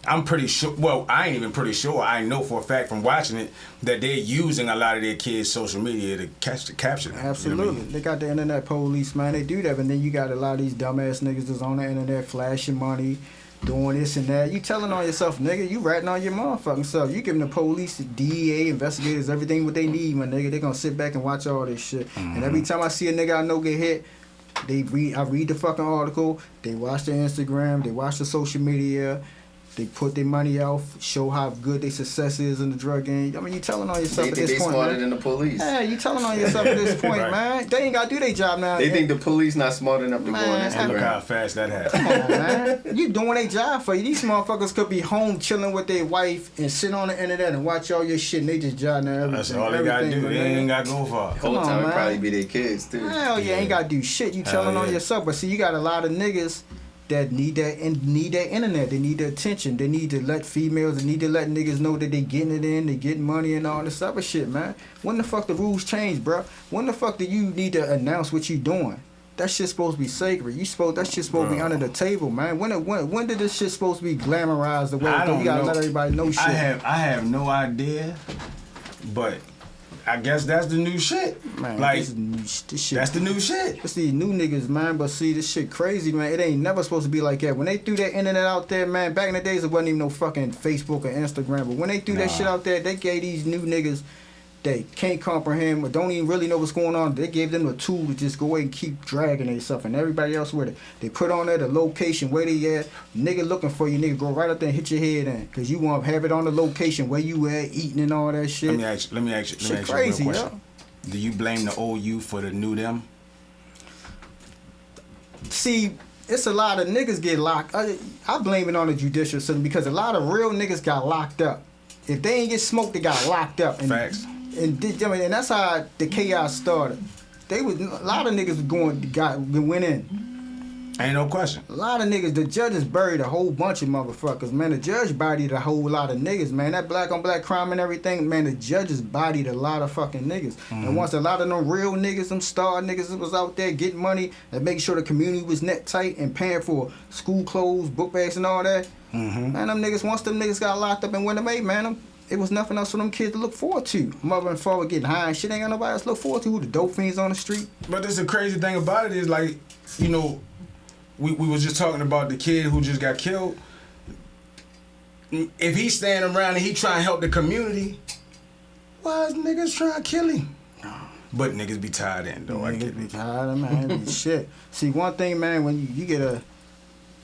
Speaker 1: I'm pretty sure, well, I ain't even pretty sure. I know for a fact from watching it that they're using a lot of their kids' social media to capture them.
Speaker 2: Absolutely.
Speaker 1: You know what I mean? They
Speaker 2: got the internet police, man. They do that, and then you got a lot of these dumbass niggas that's on the internet flashing money, doing this and that. You telling on yourself, nigga. You ratting on your motherfucking self. You giving the police, the DEA, investigators, everything what they need, my nigga. They gonna sit back and watch all this shit. And every time I see a nigga I know get hit, I read the fucking article. They watch the Instagram. They watch the social media. They put their money out, show how good their success is in the drug game. I mean, you telling on yourself
Speaker 3: They
Speaker 2: at
Speaker 3: think
Speaker 2: this
Speaker 3: they
Speaker 2: point,
Speaker 3: smarter
Speaker 2: man.
Speaker 3: than the police.
Speaker 2: Yeah, you telling on yourself at this point,
Speaker 1: Right.
Speaker 2: man. They ain't got to do their job now.
Speaker 3: They think the police not smart enough to go on
Speaker 2: Man,
Speaker 1: And look how
Speaker 3: Instagram.
Speaker 1: fast that happened.
Speaker 2: Come on, man. You doing their job for you. These motherfuckers could be home chilling with their wife and sit on the internet and watch all your shit and they just jotting down everything.
Speaker 1: That's all they gotta do.
Speaker 2: everything,
Speaker 1: They
Speaker 2: man.
Speaker 1: ain't gotta go far.
Speaker 3: The whole
Speaker 2: Come on,
Speaker 3: time it
Speaker 2: man.
Speaker 3: probably be their kids too.
Speaker 2: Hell yeah, ain't gotta do shit. You telling on
Speaker 1: yeah.
Speaker 2: yourself. But see, you got a lot of niggas that need that internet. They need the attention. They need to let females. They need to let niggas know that they getting it in. They getting money and all this other shit, man. When the fuck the rules change, bro? When the fuck do you need to announce what you doing? That shit's supposed to be sacred. That shit's supposed to be under the table, man. When did this shit supposed to be glamorized the way
Speaker 1: I don't
Speaker 2: you gotta
Speaker 1: know.
Speaker 2: let everybody know shit?
Speaker 1: I have no idea, but I guess that's the new shit.
Speaker 2: Man,
Speaker 1: Like
Speaker 2: this shit.
Speaker 1: that's the new shit.
Speaker 2: It's these new niggas, man. But see, this shit crazy, man. It ain't never supposed to be like that. When they threw that internet out there, man, back in the days, it wasn't even no fucking Facebook or Instagram. But when they threw that
Speaker 1: Nah.
Speaker 2: shit out there, they gave these new niggas that can't comprehend or don't even really know what's going on. They gave them a tool to just go away and keep dragging themselves and everybody else with it. They put on there the location where they at. Nigga looking for you, nigga. Go right up there and hit your head in. Because you want to have it on the location where you at, eating and all that shit.
Speaker 1: Let me ask you
Speaker 2: Shit
Speaker 1: a
Speaker 2: crazy,
Speaker 1: real
Speaker 2: yo.
Speaker 1: question. Do you blame the old you for the new them?
Speaker 2: See, it's a lot of niggas get locked. I blame it on the judicial system because a lot of real niggas got locked up. If they ain't get smoked, they got locked up. And,
Speaker 1: Facts.
Speaker 2: And that's how the chaos started. A lot of niggas went in.
Speaker 1: Ain't no question.
Speaker 2: A lot of niggas, the judges buried a whole bunch of motherfuckers, man. The judge bodied a whole lot of niggas, man. That black on black crime and everything, man, the judges bodied a lot of fucking niggas. And once a lot of them real niggas, them star niggas that was out there getting money and making sure the community was net tight and paying for school clothes, book bags and all that, man, them niggas, once them niggas got locked up and went away, man, it was nothing else for them kids to look forward to. Mother and father getting high and shit, ain't got nobody else to look forward to. Who the dope fiends on the street?
Speaker 1: But this the crazy thing about it is like, you know, we was just talking about the kid who just got killed. If he's standing around and he trying to help the community, why is niggas trying to kill him? But niggas be tired in though. I get
Speaker 2: Niggas be
Speaker 1: it.
Speaker 2: tired of man, shit. See, one thing, man, when you get a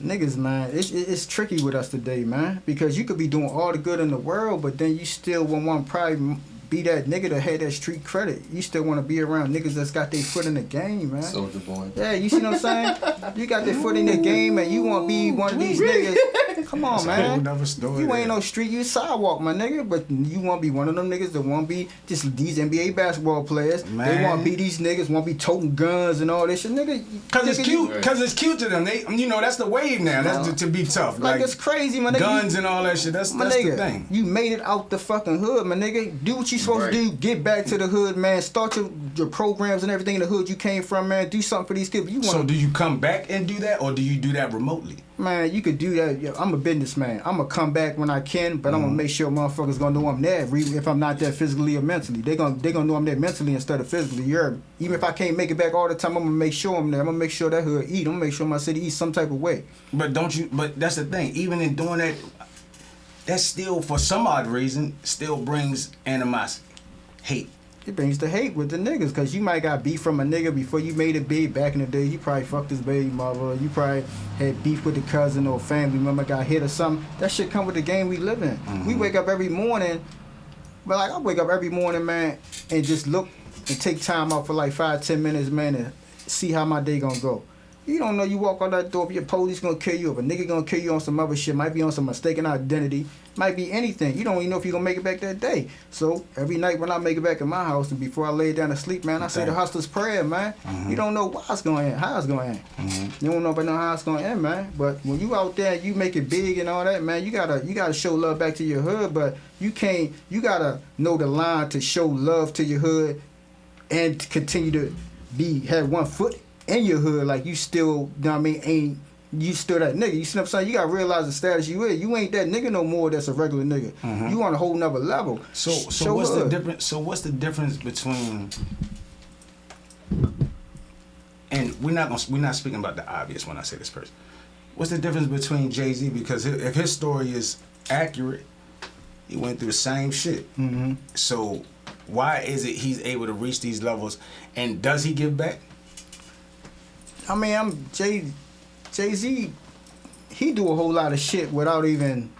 Speaker 2: niggas, man, it's tricky with us today, man, because you could be doing all the good in the world, but then you still want to probably be that nigga that had that street credit. You still want to be around niggas that's got their foot in the game, man.
Speaker 3: Soldier boy.
Speaker 2: Yeah, you see what I'm saying? You got their foot in the game, and you want to be one of these niggas. Come on,
Speaker 1: That's a whole
Speaker 2: man.
Speaker 1: nother story
Speaker 2: You
Speaker 1: there.
Speaker 2: ain't no street, you sidewalk, my nigga. But you want to be one of them niggas that want to be just these NBA basketball players. They
Speaker 1: Man.
Speaker 2: want to be these niggas, want to be toting guns and all this shit, nigga.
Speaker 1: Cause it's
Speaker 2: nigga,
Speaker 1: cute. Cause it's cute to them. They, you know, that's the wave now. That's to be tough.
Speaker 2: Like, it's crazy, my nigga.
Speaker 1: Guns and all that shit. That's
Speaker 2: My
Speaker 1: the
Speaker 2: nigga,
Speaker 1: thing.
Speaker 2: you made it out the fucking hood, my nigga. Do what you supposed to do. Get back to the hood, man. Start your programs and everything in the hood you came from, man. Do something for these kids. You
Speaker 1: So
Speaker 2: want
Speaker 1: do you come back and do that, or do you do that remotely?
Speaker 2: man, you could do that. Yeah, I'm a businessman. I'm gonna come back when I can, but I'm gonna make sure motherfuckers gonna know I'm there. If I'm not there physically or mentally, they gonna know I'm there mentally instead of physically. You heard me? Even if I can't make it back all the time, I'm gonna make sure I'm there. I'm gonna make sure that hood eat. I'm gonna make sure my city eats some type of way.
Speaker 1: But don't you? But that's the thing. Even in doing that, that still, for some odd reason, still brings animosity, hate.
Speaker 2: It brings the hate with the niggas, because you might got beef from a nigga before you made it big. Back in the day, you probably fucked his baby mother. You probably had beef with the cousin or family member, got hit or something. That shit come with the game we live in. We wake up every morning, but like I wake up every morning, man, and just look and take time out for like 5-10 minutes, man, and see how my day gonna go. You don't know, you walk out that door, if your police gonna kill you, if a nigga gonna kill you on some other shit, might be on some mistaken identity, might be anything. You don't even know if you gonna make it back that day. So every night when I make it back in my house and before I lay down to sleep, man, I say the hustler's prayer, man. You don't know why it's gonna end, how it's gonna end. You don't know but know how it's gonna end, man. But when you out there, you make it big and all that, man, you gotta show love back to your hood, but you gotta know the line to show love to your hood and to continue to have one foot in your hood, like you still, you know what I mean, you still that nigga. You see what I'm saying? You gotta realize the status you in. You ain't that nigga no more that's a regular nigga. You on a whole nother level.
Speaker 1: So
Speaker 2: Show
Speaker 1: what's
Speaker 2: hood.
Speaker 1: the difference? So what's the difference between? And we're not speaking about the obvious when I say this person. What's the difference between Jay-Z? Because if his story is accurate, he went through the same shit. So why is it he's able to reach these levels? And does he give back?
Speaker 2: I mean, Jay-Z, he do a whole lot of shit without even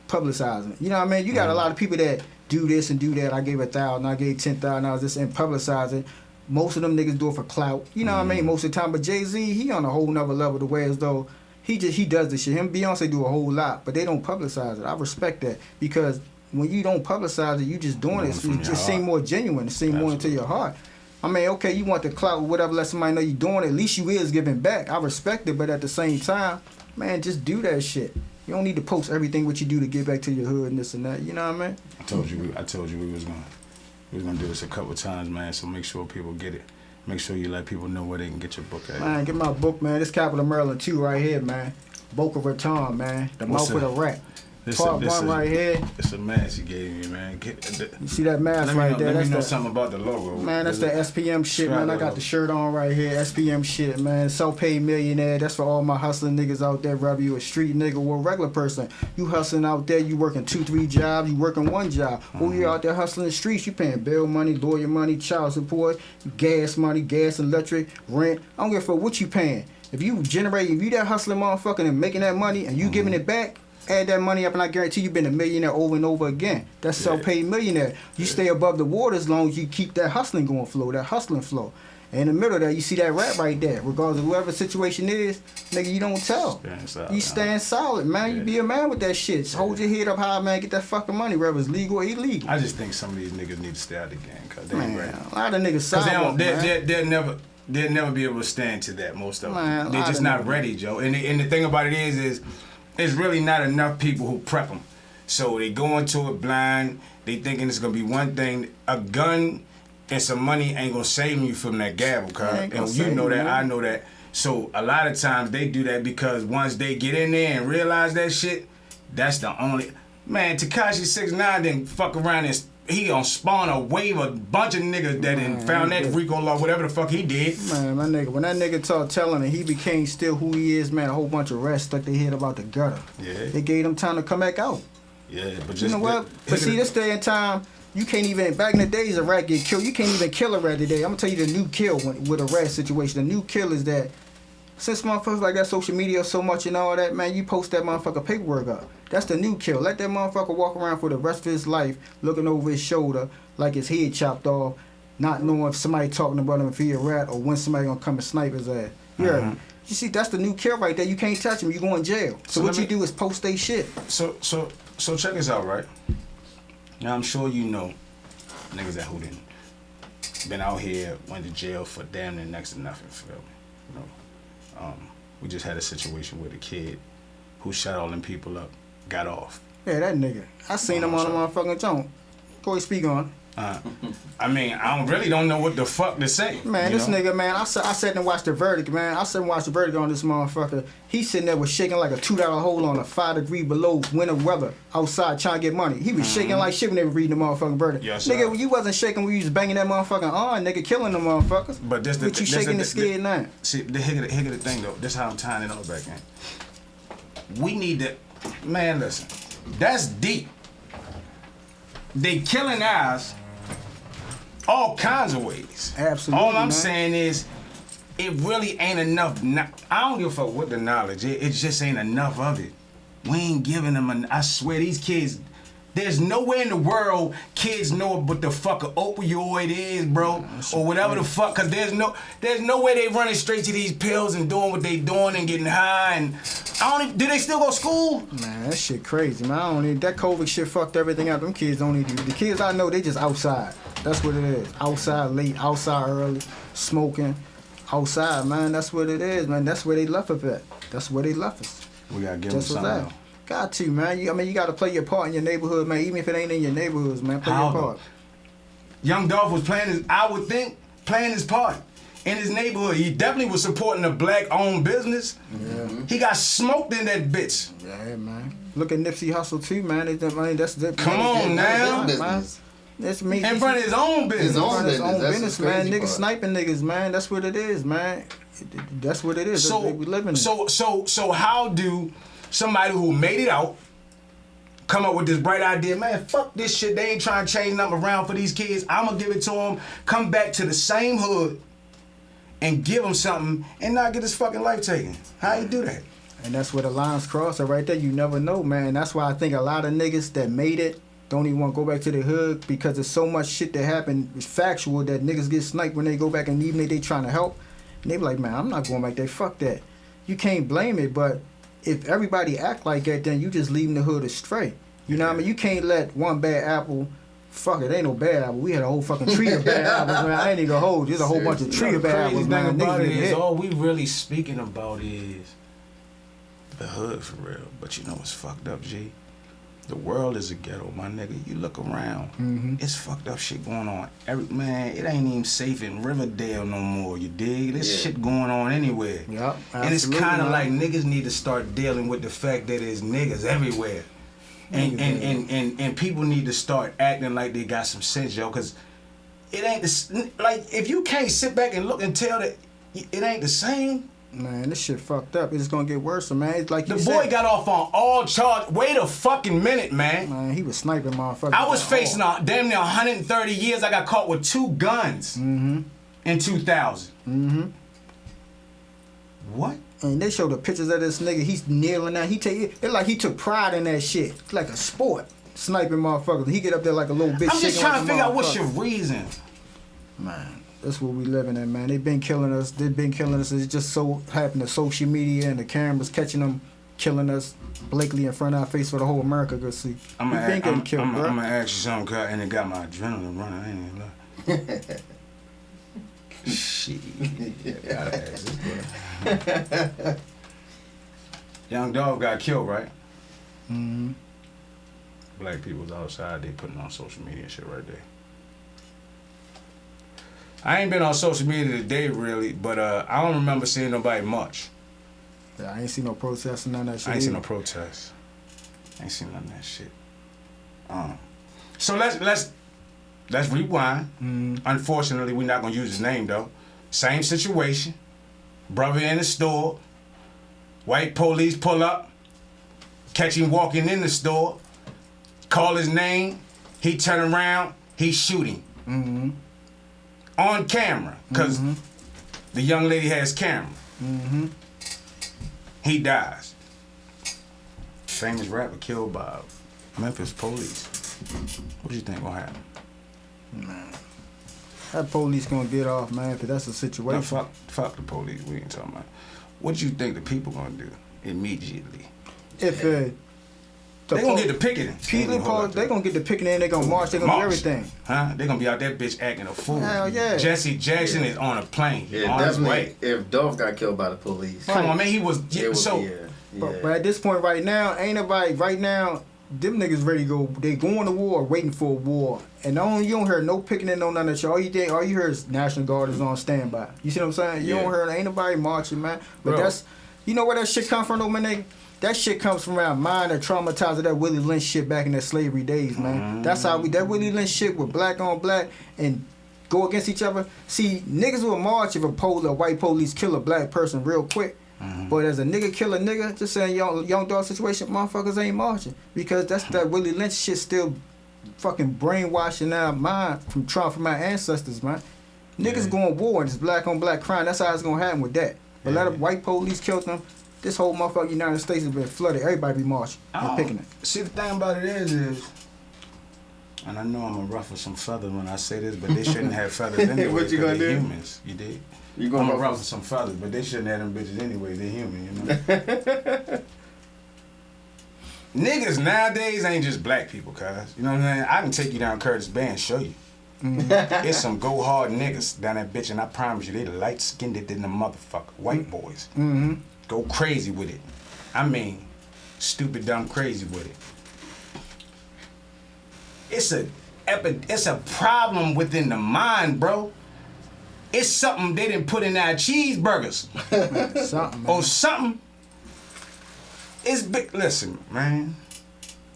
Speaker 2: publicizing. You know what I mean? You got a lot of people that do this and do that. I gave $1,000, I gave $10,000, this and publicizing. Most of them niggas do it for clout. You know what I mean? Most of the time. But Jay-Z, he on a whole nother level the way as though he does this shit. Him and Beyonce do a whole lot, but they don't publicize it. I respect that because when you don't publicize it, you just doing it. It just seem more genuine. It seem more into your heart. I mean, okay, you want the clout or whatever, let somebody know you doing it. At least you is giving back. I respect it, but at the same time, man, just do that shit. You don't need to post everything what you do to get back to your hood and this and that. You know what I mean?
Speaker 1: I told you we was gonna do this a couple times, man. So make sure people get it. Make sure you let people know where they can get your book at.
Speaker 2: Man, get my book, man. This Capital Maryland 2 right here, man. Boca Raton, man. The Mouth of the Rat. Part 1 right here.
Speaker 1: It's a mask you gave me, man.
Speaker 2: You see that mask right there?
Speaker 1: Let me know something about the logo.
Speaker 2: Man, that's the SPM shit, man. I got the shirt on right here. SPM shit, man. Self-paid millionaire. That's for all my hustling niggas out there. Whether you a street nigga or a regular person. You hustling out there. You working 2-3 jobs. You working 1 job. Or you out there hustling the streets. You paying bill money, lawyer money, child support, gas money, gas, electric, rent. I don't give a fuck what you paying. If you that hustling motherfucker and making that money and you giving it back, add that money up and I guarantee you've been a millionaire over and over again. That's self-paid millionaire. You stay above the water as long as you keep that hustling going flow, that hustling flow. And in the middle of that, you see that rap right there. Regardless of whoever the situation is, nigga, you don't tell. You stand solid, man. You be a man with that shit. Just hold your head up high, man. Get that fucking money, whether it's legal or illegal.
Speaker 1: I just think some of these niggas need to stay out of the game because they ain't ready.
Speaker 2: A lot of niggas sidewalk,
Speaker 1: they'll never be able to stand to that, most of them. They're just not ready, Joe. And the thing about it is there's really not enough people who prep them. So they go into it blind. They thinking it's going to be one thing. A gun and some money ain't going to save you from that gavel, cuz. And you know that, I know that. So a lot of times they do that because once they get in there and realize that shit, that's the only... Man, Tekashi 6ix9ine didn't fuck around and he gonna spawn a wave of a bunch of niggas that found that Rico law, whatever the fuck he did.
Speaker 2: Man, my nigga, when that nigga started telling him he became still who he is, man, a whole bunch of rats stuck their head about the gutter.
Speaker 1: Yeah.
Speaker 2: They gave him time to come back out.
Speaker 1: Yeah, but just...
Speaker 2: You know what? But see, this day and time, you can't even... Back in the days, a rat get killed. You can't even kill a rat today. I'm gonna tell you the new kill with a rat situation. The new kill is that since motherfuckers like that social media so much and all that, man, you post that motherfucker paperwork up. That's the new kill. Let that motherfucker walk around for the rest of his life looking over his shoulder like his head chopped off, not knowing if somebody talking about him if he a rat or when somebody gonna come and snipe his ass. Yeah. You see, that's the new kill right there. You can't touch him. You go in jail. So what you do is post they shit.
Speaker 1: So check this out, right? Now I'm sure you know niggas that who didn't been out here, went to jail for damn near next to nothing, feel me? You know. We just had a situation with a kid who shot all them people up, got off.
Speaker 2: Yeah, that nigga. I seen him on the motherfucking joint. Go ahead, speak on.
Speaker 1: I mean, I really don't know what the fuck to say.
Speaker 2: Man, this nigga, man, I sat and watched the verdict, man. I sat and watched the verdict on this motherfucker. He sitting there was shaking like a $2 hole on a 5 degree below winter weather outside trying to get money. He was shaking like shit when they were reading the motherfucking verdict.
Speaker 1: Yes,
Speaker 2: nigga, you wasn't shaking when you was banging that motherfucking on, nigga, killing them motherfuckers.
Speaker 1: But this
Speaker 2: you shaking the scared now.
Speaker 1: See, the thing though, this is how I'm tying it all back in. We need to, man, listen, that's deep. They killing us all kinds of ways.
Speaker 2: Absolutely.
Speaker 1: All I'm saying is, it really ain't enough. I don't give a fuck what the knowledge is. It just ain't enough of it. We ain't giving them. I swear, these kids. There's nowhere in the world kids know what the fuck an opioid is, bro, or whatever the fuck. Cause there's no way they running straight to these pills and doing what they doing and getting high. And do they still go to school?
Speaker 2: Man, that shit crazy, man. That COVID shit fucked everything out. Them kids don't need to. The kids I know, they just outside. That's what it is. Outside late, outside early, smoking, outside, man. That's what it is, man. That's where they left us at. That's where they left us.
Speaker 1: We gotta give them something.
Speaker 2: Got to, man. You gotta play your part in your neighborhood, man. Even if it ain't in your neighborhoods, man. Play your part.
Speaker 1: Young Dolph was playing his part in his neighborhood. He definitely was supporting a black-owned business. Yeah. He got smoked in that bitch.
Speaker 2: Yeah, man. Look at Nipsey Hussle too, man.
Speaker 1: Come on now.
Speaker 2: That's me.
Speaker 1: In front of his own business.
Speaker 2: His own business, man. Niggas sniping niggas, man. That's what it is, man. That's what it is.
Speaker 1: So
Speaker 2: we living.
Speaker 1: So how do somebody who made it out come up with this bright idea? Man, fuck this shit. They ain't trying to change nothing around for these kids. I'm gonna give it to them. Come back to the same hood and give them something and not get his fucking life taken. How you do that?
Speaker 2: And that's where the lines cross. So right there, you never know, man. That's why I think a lot of niggas that made it don't even want to go back to the hood because there's so much shit that happened. It's factual that niggas get sniped when they go back, and even if they trying to help, and they be like, man, I'm not going back there. Fuck that. You can't blame it, but if everybody act like that, then you just leaving the hood astray. You know what I mean? You can't let one bad apple. Fuck it, ain't no bad apple. We had a whole fucking tree of bad apples, man. I ain't even gonna hold. There's a whole bunch of tree of bad apples, man.
Speaker 1: About it is, all we really speaking about is the hood for real. But you know what's fucked up, G? The world is a ghetto, my nigga. You look around, it's fucked up shit going on. Man, it ain't even safe in Riverdale no more, you dig? There's shit going on anywhere.
Speaker 2: Yep,
Speaker 1: and it's kind of like niggas need to start dealing with the fact that there's niggas everywhere. And people need to start acting like they got some sense, yo, because it ain't like if you can't sit back and look and tell that it ain't the same.
Speaker 2: Man, this shit fucked up. It's gonna get worse, man. It's like
Speaker 1: the boy got off on all charge. Wait a fucking minute, man.
Speaker 2: Man, he was sniping motherfuckers.
Speaker 1: I was facing damn near 130 years. I got caught with 2 guns in 2000. What?
Speaker 2: And they show the pictures of this nigga. He's kneeling down. It's like he took pride in that shit. It's like a sport. Sniping motherfuckers. He get up there like a little bitch.
Speaker 1: I'm just trying to figure out what's your reason.
Speaker 2: Man, that's what we living in, man. They've been killing us. It just so happened that social media and the cameras catching them, killing us blatantly in front of our face for the whole America to see.
Speaker 1: I'm gonna ask you something, cause and it got my adrenaline running. I ain't even lie. Shit. Gotta ask this boy. Young Dog got killed, right? Black people's outside, they putting on social media and shit right there. I ain't been on social media today really, but I don't remember seeing nobody much.
Speaker 2: Yeah, I ain't seen no protests and none of that shit.
Speaker 1: I ain't seen no protests. I ain't seen none of that shit. So let's rewind. Unfortunately, we're not gonna use his name though. Same situation. Brother in the store. White police pull up. Catch him walking in the store. Call his name. He turn around. He shooting. On camera, cause the young lady has camera. He dies. Famous rapper killed by Memphis police. What you think gonna happen?
Speaker 2: Man, that police gonna get off, man, cause that's a situation.
Speaker 1: No, fuck the police. We ain't talking about. What you think the people gonna do immediately?
Speaker 2: If
Speaker 1: they gonna get the picketing.
Speaker 2: They gonna get the picketing and they gonna march. They gonna do everything.
Speaker 1: Huh? They gonna be out that bitch acting a fool.
Speaker 2: Hell yeah.
Speaker 1: Jesse Jackson is on a plane.
Speaker 3: Yeah,
Speaker 1: on his way.
Speaker 3: If Dolph got killed by the police.
Speaker 1: Come on, man. He was so.
Speaker 2: But at this point right now, ain't nobody right now. Them niggas ready to go. They going to war, waiting for a war, and you don't hear no picketing, no none of that shit. All you hear is National Guard is on standby. You see what I'm saying? You don't hear ain't nobody marching, man. But that's you know where that shit come from, though, man. Nigga? That shit comes from our mind that traumatized that Willie Lynch shit back in the slavery days, man. That's how that Willie Lynch shit with black on black and go against each other. See, niggas will march if a white police kill a black person real quick. But as a nigga kill a nigga, just saying young dog situation, motherfuckers ain't marching. Because that's that Willie Lynch shit still fucking brainwashing our mind from our ancestors, man. Niggas going war and it's black on black crime. That's how it's gonna happen with that. But let a white police kill them. This whole motherfucking United States has been flooded. Everybody be marching and picking it.
Speaker 1: See, the thing about it is, and I know I'm gonna ruffle some feathers when I say this, but they shouldn't have feathers anyway.
Speaker 3: What you gonna do?
Speaker 1: Humans, you dig?
Speaker 3: I'm
Speaker 1: gonna ruffle some feathers, but they shouldn't have them bitches anyway. They're human, you know. Niggas nowadays ain't just black people, cuz. You know what I'm saying? I can take you down Curtis Bay and show you. It's some go hard niggas down that bitch, and I promise you, they the light skinned than the motherfucker. White boys. Go crazy with it. I mean, stupid, dumb, crazy with it. It's a problem within the mind, bro. It's something they didn't put in our cheeseburgers.
Speaker 2: Something, man.
Speaker 1: Or something. It's big. Listen, man.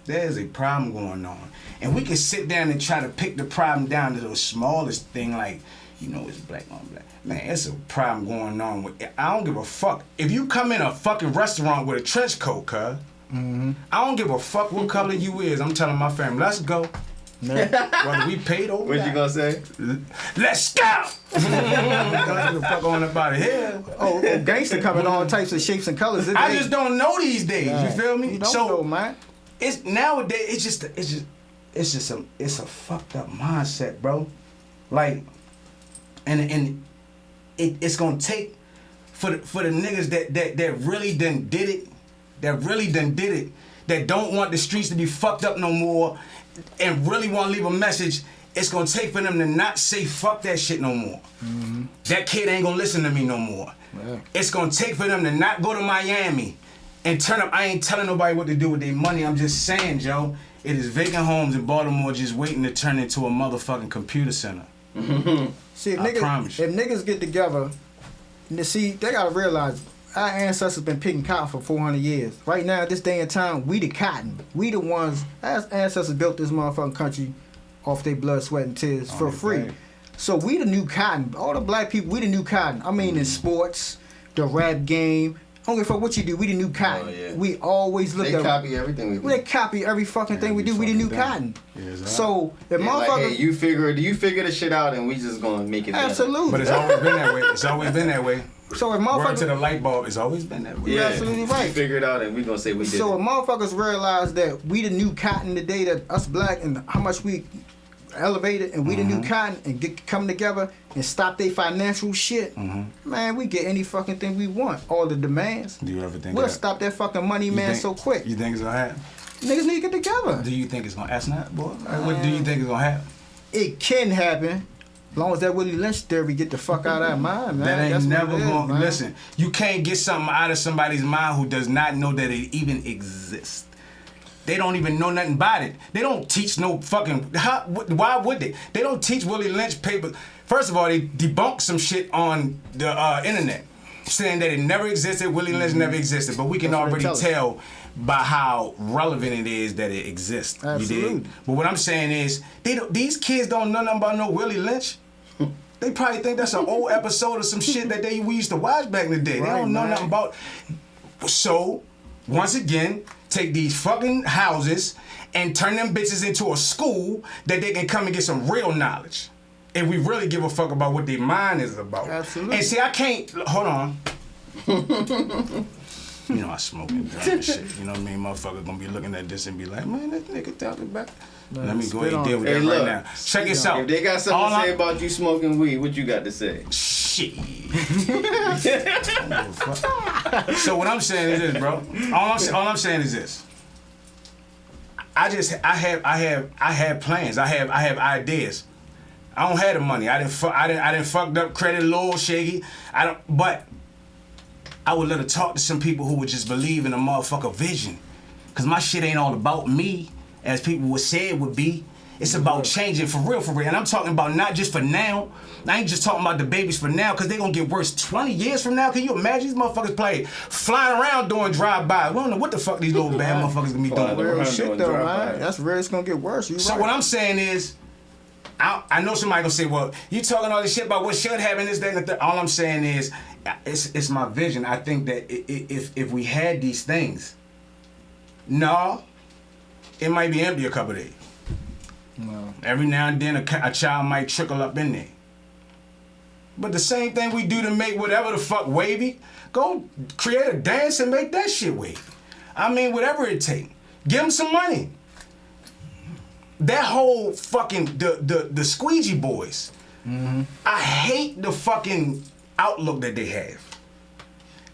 Speaker 1: There's a problem going on. And we can sit down and try to pick the problem down to the smallest thing like, you know, it's black on black. Man, it's a problem going on with I don't give a fuck. If you come in a fucking restaurant with a trench coat, cuz, I don't give a fuck what color you is. I'm telling my family, let's go. Whether we paid over.
Speaker 3: What you gonna say?
Speaker 1: Let's go. Get the fuck on up out of here.
Speaker 2: Oh, gangster coming all types of shapes and colors.
Speaker 1: I just don't know these days.
Speaker 2: Yeah.
Speaker 1: You feel me?
Speaker 2: You don't know, man.
Speaker 1: It's nowadays. It's a fucked up mindset, bro. Like, and it's gonna take for the niggas that really done did it, that don't want the streets to be fucked up no more, and really want to leave a message. It's gonna take for them to not say fuck that shit no more. Mm-hmm. That kid ain't gonna listen to me no more. Yeah. It's gonna take for them to not go to Miami and turn up. I ain't telling nobody what to do with their money. I'm just saying, Joe, it is vacant homes in Baltimore just waiting to turn into a motherfucking computer center.
Speaker 2: See, if niggas get together, see, they gotta realize our ancestors been picking cotton for 400 years. Right now, this day and time, we the cotton. We the ones, our ancestors built this motherfucking country off their blood, sweat, and tears for free. Right. So we the new cotton. All the black people, we the new cotton. I mean, in sports, the rap game. I don't give a fuck what you do. We the new cotton. Oh, yeah. We always look at.
Speaker 3: They copy everything we do.
Speaker 2: They copy every fucking thing we do. We the new cotton.
Speaker 1: Yeah,
Speaker 2: so if motherfuckers,
Speaker 3: like, hey, you figure the shit out, and we just gonna make it.
Speaker 2: Absolutely.
Speaker 1: But it's always been that way. It's always been that way.
Speaker 2: So if motherfuckers,
Speaker 1: word to the light bulb, it's always been that way.
Speaker 3: Yeah,
Speaker 2: you're absolutely right.
Speaker 3: We figure it out, and we gonna say we did.
Speaker 2: So if motherfuckers realize that we the new cotton today, that us black and how much we elevated, and we the new cotton, and come together and stop their financial shit, man, we get any fucking thing we want. All the demands.
Speaker 1: Do you ever think
Speaker 2: we'll stop that fucking money, man, so quick?
Speaker 1: You think it's gonna happen?
Speaker 2: Niggas need to get together.
Speaker 1: Do you think it's gonna? That's not, boy. What do you think is gonna happen?
Speaker 2: It can happen. As long as that Willie Lynch theory get the fuck out of that mind, man.
Speaker 1: That ain't
Speaker 2: That's
Speaker 1: never
Speaker 2: going.
Speaker 1: Listen, you can't get something out of somebody's mind who does not know that it even exists. They don't even know nothing about it. They don't teach no fucking. Why would they? They don't teach Willie Lynch papers. First of all, they debunk some shit on the internet, saying that it never existed. Willie Lynch never existed, but we can already tell by how relevant it is that it exists.
Speaker 2: Absolutely.
Speaker 1: You dig? But what I'm saying is, these kids don't know nothing about no Willie Lynch. They probably think that's an old episode of some shit that we used to watch back in the day. Right, they don't know nothing about. So, once again, take these fucking houses and turn them bitches into a school that they can come and get some real knowledge. If we really give a fuck about what their mind is about.
Speaker 2: Absolutely.
Speaker 1: And see, I can't. Hold on. You know I smoke and drink and shit. You know what I mean? Motherfucker gonna be looking at this and be like, man, that nigga talking about. Let me go ahead and deal with that right now. Check this out.
Speaker 3: If they got something to say about you smoking weed, what you got to say?
Speaker 1: Shit. So what I'm saying is this, bro. All I'm saying is this. I have plans. I have ideas. I don't have the money. I didn't fucked up credit a little shaky. But I would let her talk to some people who would just believe in a motherfucker vision. Cause my shit ain't all about me, as people would say it would be. It's about changing for real. And I'm talking about not just for now. I ain't just talking about the babies for now, cause they gonna get worse 20 years from now. Can you imagine these motherfuckers flying around doing drive-by? We don't know what the fuck these little bad motherfuckers gonna be doing.
Speaker 2: Real shit though, man. That's real. It's gonna get worse.
Speaker 1: So what I'm saying is, I know somebody gonna say, well, you talking all this shit about what should happen, this, that, and the third. All I'm saying is, it's my vision. I think that if we had these things, no, it might be empty a couple days. No. Every now and then a child might trickle up in there. But the same thing we do to make whatever the fuck wavy, go create a dance and make that shit wavy. I mean, whatever it take. Give them some money. That whole fucking, the squeegee boys, I hate the fucking outlook that they have.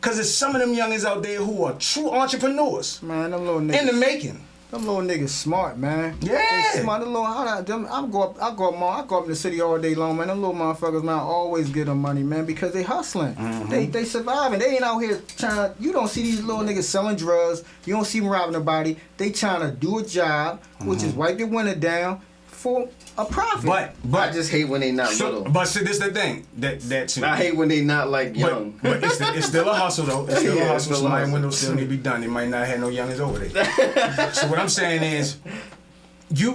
Speaker 1: Cause there's some of them youngins out there who are true entrepreneurs.
Speaker 2: Man, them little niggas.
Speaker 1: In the making.
Speaker 2: Them little niggas smart, man.
Speaker 1: Yeah.
Speaker 2: They smart. I go up in the city all day long, man. Them little motherfuckers, man, I always get them money, man, because they hustling. They surviving. They ain't out here trying. You don't see these little niggas selling drugs. You don't see them robbing nobody. They trying to do a job, which is wipe your winter down for a profit.
Speaker 3: But I just hate when they not little.
Speaker 1: But see, this the thing. That too.
Speaker 3: I hate when they not like young.
Speaker 1: But it's still a hustle though. It's still a hustle. Somebody's window still need to be done. They might not have no youngins over there. So what I'm saying is, we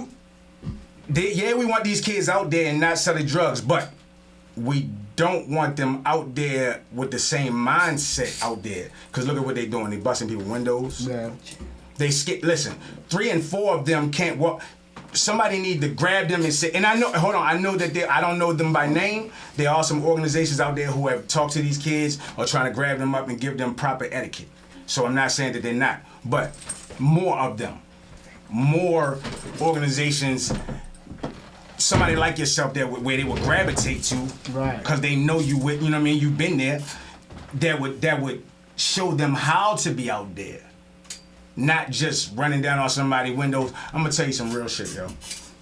Speaker 1: want these kids out there and not selling drugs, but we don't want them out there with the same mindset out there. Cause look at what they doing. They busting people windows.
Speaker 2: Yeah.
Speaker 1: They listen. 3 and 4 of them can't walk. somebody need to grab them and say, and I know, hold on, I know that I don't know them by name. There are some organizations out there who have talked to these kids or trying to grab them up and give them proper etiquette. So I'm not saying that they're not, but more of them, more organizations, somebody like yourself there where they would gravitate to,
Speaker 2: right?
Speaker 1: Because they know you with, you know what I mean, you've been there. That would show them how to be out there. Not just running down on somebody's windows. I'm gonna tell you some real shit, yo.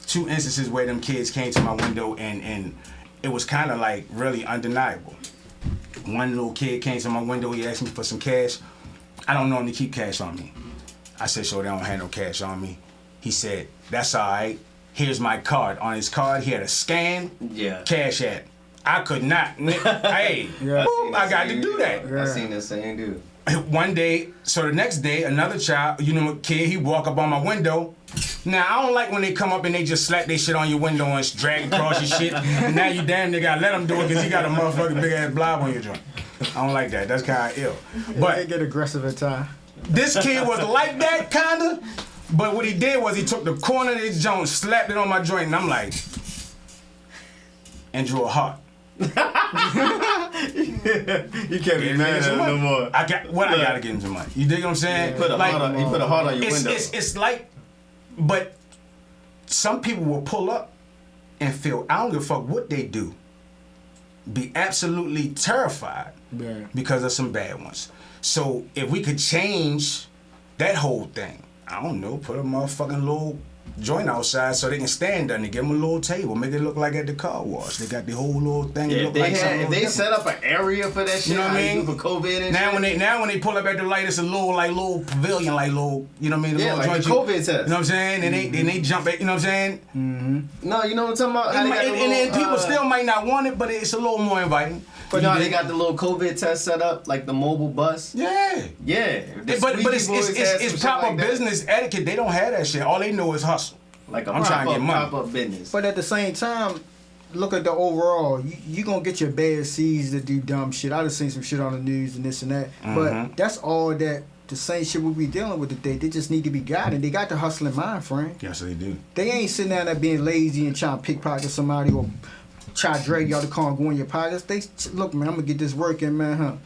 Speaker 1: 2 instances where them kids came to my window and it was kind of like really undeniable. One little kid came to my window, he asked me for some cash. I don't normally keep cash on me. I said, so they don't have no cash on me. He said, that's all right. Here's my card. On his card, he had a scan, Cash App. I could not. Hey, I got to do that.
Speaker 3: I seen the same dude.
Speaker 1: One day, so the next day, another child, kid, he walk up on my window. Now, I don't like when they come up and they just slap their shit on your window and drag across your shit. And now you damn near gotta let them do it because you got a motherfucking big ass blob on your joint. I don't like that. That's kind of ill. But
Speaker 2: they get aggressive at times.
Speaker 1: This kid was like that, kinda. But what he did was he took the corner of his joint, slapped it on my joint, and I'm like, and drew a heart.
Speaker 3: You can't be mad at him no more.
Speaker 1: I gotta get him some money. You dig what I'm saying?
Speaker 3: He put a heart on your window.
Speaker 1: It's like, but some people will pull up and feel, I don't give a fuck what they do, be absolutely terrified because of some bad ones. So if we could change that whole thing, I don't know, put a motherfucking little joint outside so they can stand there and give them a little table, make it look like at the car wash. They got the whole little thing.
Speaker 3: Yeah, if they set up an area for that shit,
Speaker 1: you know what I mean?
Speaker 3: For COVID and
Speaker 1: now when they pull up at the light, it's a little pavilion, like little, you know what I mean?
Speaker 3: Yeah, like the COVID test.
Speaker 1: You know what I'm saying? And they jump at, you know what I'm saying?
Speaker 2: Mm-hmm.
Speaker 3: No, you know what I'm talking about?
Speaker 1: And then people still might not want it, but it's a little more inviting.
Speaker 3: But no, they got the little COVID test set up, like the mobile bus.
Speaker 1: Yeah.
Speaker 3: Yeah.
Speaker 1: But it's proper business etiquette. They don't have that shit. All they know is hustle.
Speaker 3: Like
Speaker 1: I'm trying to get money.
Speaker 3: Pop-up business.
Speaker 2: But at the same time, look at the overall. You gonna get your bad seeds to do dumb shit. I just seen some shit on the news and this and that.
Speaker 1: Mm-hmm.
Speaker 2: But that's all that the same shit we be dealing with today. They just need to be guided. They got the hustling mind frame.
Speaker 1: Yes, they do.
Speaker 2: They ain't sitting down there being lazy and trying to pickpocket somebody or try to drag you out the car and go in your pockets. They look, man, I'm gonna get this working, man.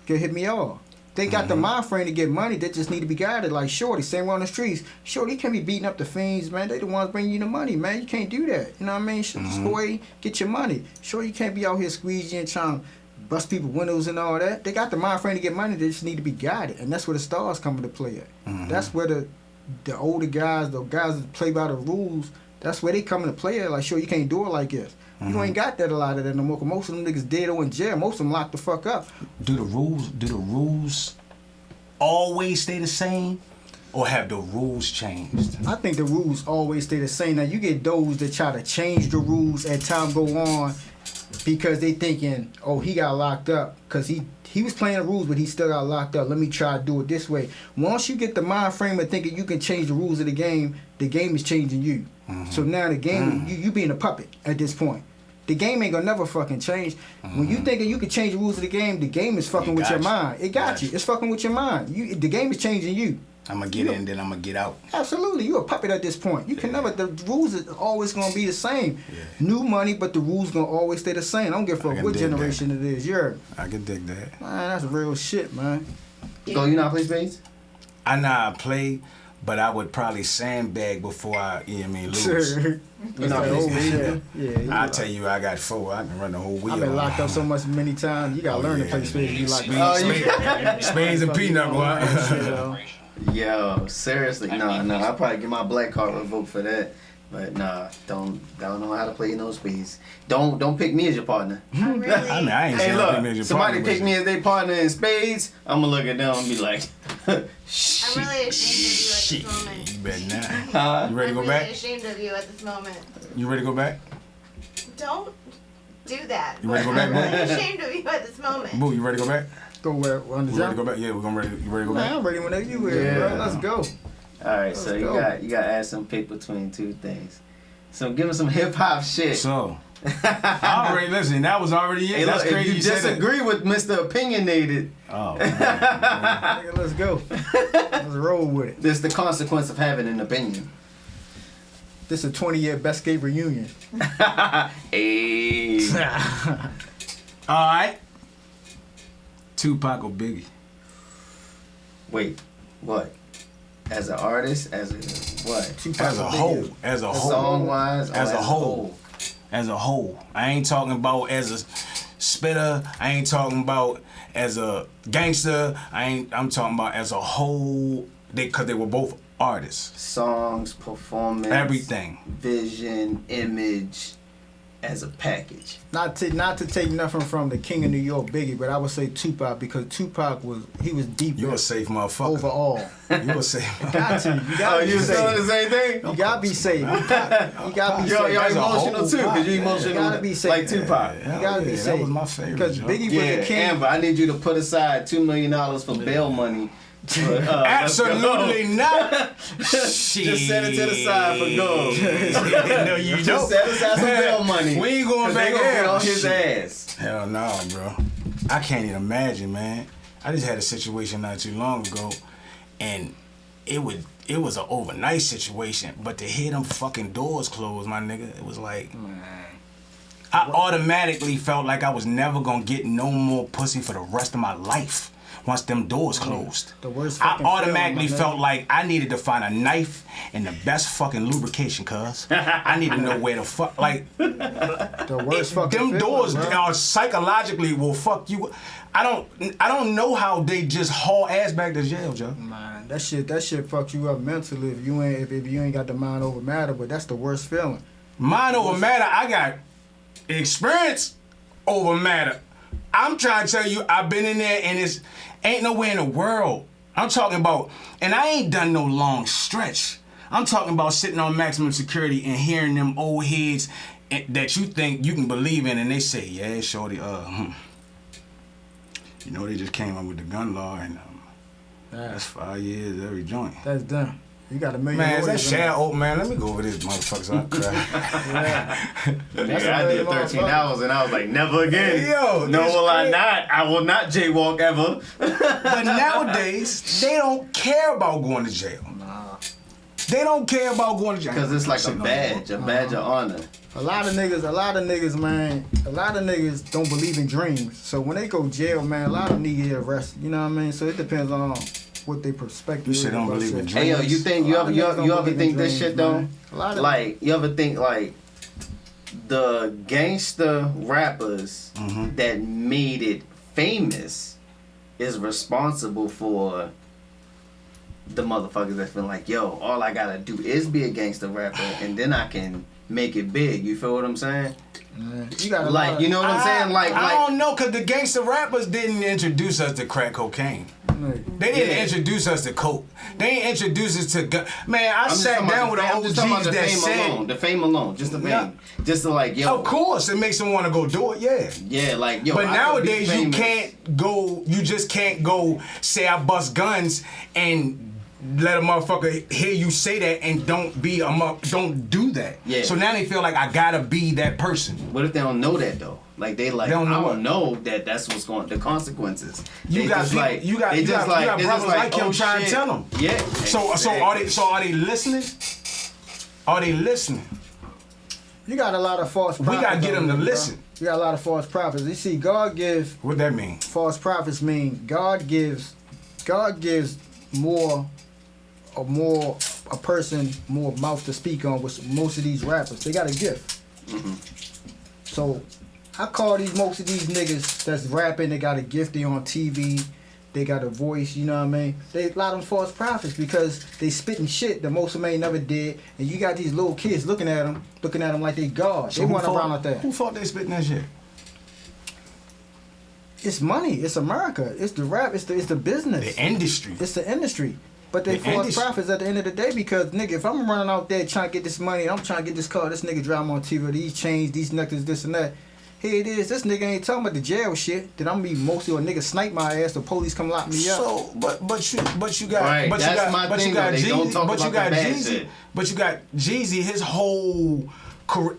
Speaker 2: Get hit me off. They got the mind frame to get money. They just need to be guided. Like Shorty, same way on the streets. Shorty, you can't be beating up the fiends, man. They the ones bringing you the money, man. You can't do that. You know what I mean? Just go away, get your money. Shorty, you can't be out here squeezing and trying to bust people windows and all that. They got the mind frame to get money. They just need to be guided, and that's where the stars come into play at. That's where the older guys, the guys that play by the rules, that's where they come into play at. Like, sure, you can't do it like this. You ain't got that a lot of that no more. Cause most of them niggas dead or in jail. Most of them locked the fuck up.
Speaker 1: Do the rules always stay the same, or have the rules changed?
Speaker 2: I think the rules always stay the same. Now you get those that try to change the rules as time go on because they thinking, oh, he got locked up because he was playing the rules, but he still got locked up. Let me try to do it this way. Once you get the mind frame of thinking you can change the rules of the game is changing you. So now the game, you being a puppet at this point. The game ain't gonna never fucking change. When you thinking you can change the rules of the game is fucking with your mind. It got you. It's fucking with your mind. The game is changing you.
Speaker 1: I'm gonna get in, then I'm gonna get out.
Speaker 2: Absolutely, you're a puppet at this point. You can never. The rules are always gonna be the same. New money, but the rules gonna always stay the same. I don't give a fuck what generation it is.
Speaker 1: I can dig that.
Speaker 2: Man, that's real shit, man.
Speaker 3: So you not play spades?
Speaker 1: I know I play, but I would probably sandbag before I, lose.
Speaker 3: You not play spades?
Speaker 2: Yeah.
Speaker 1: I tell you, I got 4. I can run the whole wheel.
Speaker 2: I've been locked up so many times. You gotta learn to play spades. You like
Speaker 1: spades and peanut, boy.
Speaker 3: Yo, seriously, no, I'll probably get my black card revoked for that. But nah, don't know how to play no spades. Don't pick me as your partner.
Speaker 4: I really,
Speaker 1: I ain't saying pick me as your
Speaker 3: somebody
Speaker 1: partner.
Speaker 3: pick me as their partner in spades, I'm gonna look at them and be like,
Speaker 4: I'm really ashamed of you at this moment.
Speaker 1: You better not. You ready to go back?
Speaker 4: I'm really ashamed of you at this moment.
Speaker 1: You ready to go back?
Speaker 4: Don't do that.
Speaker 1: You ready to go back,
Speaker 4: I'm really ashamed of you at this moment.
Speaker 1: Boo, you ready to go back?
Speaker 2: Go where on the
Speaker 1: You ready to
Speaker 2: jump?
Speaker 1: go back? Yeah, we're gonna ready. You ready to go
Speaker 2: Man,
Speaker 1: back?
Speaker 2: I'm ready whenever you ready, bro. Let's go.
Speaker 3: alright, so you got to ask them pick between two things. So give them some hip hop shit.
Speaker 1: So, I already listen. That was already it.
Speaker 3: Hey,
Speaker 1: That's
Speaker 3: look,
Speaker 1: crazy.
Speaker 3: if you disagree with Mr. Opinionated,
Speaker 1: Oh,
Speaker 2: Nigga, let's go. Let's roll with it.
Speaker 3: there's the consequence of having an opinion.
Speaker 2: This is a 20-year best gay reunion.
Speaker 3: Hey.
Speaker 1: All right. Tupac or Biggie?
Speaker 3: Wait, what? As an artist, as a what?
Speaker 2: Tupac
Speaker 1: As a
Speaker 2: or
Speaker 1: whole.
Speaker 2: Biggie?
Speaker 1: As a whole.
Speaker 3: Song wise,
Speaker 1: As a whole. As a whole. I ain't talking about as a spitter. I ain't talking about as a gangster. I'm talking about as a whole. Because they were both artists.
Speaker 3: Songs, performance,
Speaker 1: Everything.
Speaker 3: vision, image, as a package.
Speaker 2: Not to take nothing from the King of New York, Biggie, but I would say Tupac because Tupac was deep.
Speaker 1: You a safe motherfucker.
Speaker 2: Overall.
Speaker 1: You a safe.
Speaker 2: Got to. You got to be safe.
Speaker 3: the same thing?
Speaker 2: You gotta be safe. You gotta be safe.
Speaker 3: You're
Speaker 1: As a
Speaker 3: emotional
Speaker 1: whole
Speaker 3: too, because you're emotional.
Speaker 2: You gotta be safe.
Speaker 3: Like Tupac.
Speaker 2: You gotta be
Speaker 1: That
Speaker 2: safe.
Speaker 1: was my favorite.
Speaker 2: Because
Speaker 1: Joe.
Speaker 2: Biggie was
Speaker 3: Yeah,
Speaker 2: the king.
Speaker 3: Amber, I need you to put aside $2 million for bail money.
Speaker 1: Absolutely not.
Speaker 3: Just set it to the side for gold.
Speaker 1: No, you
Speaker 3: Just
Speaker 1: don't.
Speaker 3: set aside some bail money.
Speaker 1: We ain't going
Speaker 3: 'cause
Speaker 1: back
Speaker 3: they gonna
Speaker 1: there.
Speaker 3: get on his
Speaker 1: Shit.
Speaker 3: ass.
Speaker 1: Hell no, bro. I can't even imagine, man. I just had a situation not too long ago, and it was an overnight situation, but to hear them fucking doors close, my nigga, it was like, I automatically felt like I was never gonna get no more pussy for the rest of my life once them doors closed.
Speaker 2: The worst
Speaker 1: I
Speaker 2: fucking
Speaker 1: automatically
Speaker 2: feeling, my
Speaker 1: felt
Speaker 2: nigga.
Speaker 1: like I needed to find a knife and the best fucking lubrication, cuz. I need to know where the fuck, like,
Speaker 2: The worst fucking
Speaker 1: them
Speaker 2: feeling,
Speaker 1: doors
Speaker 2: bro.
Speaker 1: are psychologically will fuck you. I don't know how they just haul ass back to jail, Joe.
Speaker 2: Man, that shit fuck you up mentally if you ain't got the mind over matter. But that's the worst feeling.
Speaker 1: Mind over matter, I got experience over matter. I'm trying to tell you, I've been in there and it's ain't nowhere in the world. I'm talking about, and I ain't done no long stretch. I'm talking about sitting on maximum security and hearing them old heads that you think you can believe in, and they say, yeah, shorty, you know, they just came up with the gun law, and that's 5 years every joint.
Speaker 2: That's done. You got $1 million.
Speaker 1: Man, is that
Speaker 2: lawyers in
Speaker 1: share
Speaker 2: there.
Speaker 1: open, man? Let me go over this motherfucker so I can cry.
Speaker 3: Nigga, I did 13 hours and I was like, never again.
Speaker 1: Yo,
Speaker 3: no,
Speaker 1: this
Speaker 3: will I
Speaker 1: crazy.
Speaker 3: not? I will not jaywalk ever.
Speaker 1: But nowadays, they don't care about going to jail.
Speaker 2: Nah.
Speaker 1: They don't care about going to jail.
Speaker 3: Because it's like a
Speaker 1: Sitting on
Speaker 3: badge of honor.
Speaker 2: A lot of niggas, man, a lot of niggas don't believe in dreams. So when they go jail, man, a lot of them need to get arrested. You know what I mean? So it depends on what their perspective
Speaker 1: You
Speaker 2: is.
Speaker 1: shit don't
Speaker 2: about
Speaker 1: believe in
Speaker 2: shit.
Speaker 1: dreams.
Speaker 3: Hey yo, you think
Speaker 2: A
Speaker 3: you
Speaker 2: lot
Speaker 3: ever
Speaker 2: of
Speaker 3: you
Speaker 2: niggas
Speaker 3: ever,
Speaker 2: don't
Speaker 3: you ever
Speaker 2: believe
Speaker 3: think
Speaker 2: in
Speaker 3: this
Speaker 2: dreams,
Speaker 3: shit though?
Speaker 2: man. A lot of
Speaker 3: Like you ever think like the gangster rappers that made it famous is responsible for the motherfuckers that's been like, yo, all I gotta do is be a gangster rapper and then I can make it big. You feel what I'm saying?
Speaker 2: Man, you got a lot
Speaker 3: Like,
Speaker 2: of-
Speaker 3: you know what I'm saying? Like,
Speaker 1: I don't know, because the gangster rappers didn't introduce us to crack cocaine. They didn't
Speaker 3: Yeah.
Speaker 1: introduce us to coke. They didn't introduce us to gun. Man, I sat down with the
Speaker 3: I'm just talking about
Speaker 1: OGs
Speaker 3: the
Speaker 1: that
Speaker 3: fame
Speaker 1: said,
Speaker 3: alone. The fame alone. Just the fame.
Speaker 1: Yeah.
Speaker 3: Just to like, yo.
Speaker 1: of course, it makes them want to go do it, yeah.
Speaker 3: Yeah, like, yo.
Speaker 1: But
Speaker 3: I could be
Speaker 1: nowadays, you
Speaker 3: famous.
Speaker 1: can't go, you just can't go say I bust guns and let a motherfucker hear you say that and don't do that.
Speaker 3: Yeah.
Speaker 1: So now they feel like I gotta be that person.
Speaker 3: What if they don't know that though? Like they like,
Speaker 1: They don't know
Speaker 3: I
Speaker 1: what?
Speaker 3: don't know that that's what's going, the consequences.
Speaker 1: You
Speaker 3: They
Speaker 1: got
Speaker 3: just
Speaker 1: people-
Speaker 3: like,
Speaker 1: you got-
Speaker 3: they
Speaker 1: you
Speaker 3: just
Speaker 1: got- you got
Speaker 3: they just
Speaker 1: brothers like him
Speaker 3: oh,
Speaker 1: trying to
Speaker 3: shit.
Speaker 1: tell 'em.
Speaker 3: Yeah.
Speaker 1: So are they listening? Are they listening?
Speaker 2: You got a lot of false prophets.
Speaker 1: We gotta get them to
Speaker 2: out there, bro.
Speaker 1: listen.
Speaker 2: You got a lot of false prophets. You see, God gives
Speaker 1: What that mean?
Speaker 2: false prophets mean God gives more a person more mouth to speak on with most of these rappers. They got a gift. So I call most of these niggas that's rapping, they got a gift, they on TV, they got a voice, you know what I mean? They a lot of them false prophets because they spitting shit that most of them ain't never did, and you got these little kids looking at them like they God.
Speaker 1: So
Speaker 2: they
Speaker 1: who
Speaker 2: run
Speaker 1: fought-
Speaker 2: around like that.
Speaker 1: Who thought they spitting that shit?
Speaker 2: It's money. It's America. It's the rap. It's the business.
Speaker 1: The industry.
Speaker 2: It's the industry. But they
Speaker 1: The
Speaker 2: false
Speaker 1: industry.
Speaker 2: prophets at the end of the day because, nigga, if I'm running out there trying to get this money, I'm trying to get this car, this nigga drive on TV, these chains, these necklaces, this and that. Here it is. This nigga ain't talking about the jail shit. That I'm be mostly a nigga snipe my ass, the police come lock me up.
Speaker 1: So, but you got,
Speaker 3: Right,
Speaker 1: but
Speaker 3: that's
Speaker 1: you got,
Speaker 3: my
Speaker 1: but
Speaker 3: thing,
Speaker 1: you got
Speaker 3: though. They don't
Speaker 1: Jeezy,
Speaker 3: talk
Speaker 1: but you
Speaker 3: about
Speaker 1: got
Speaker 3: the bad
Speaker 1: Jeezy,
Speaker 3: shit.
Speaker 1: but you got Jeezy. His whole career.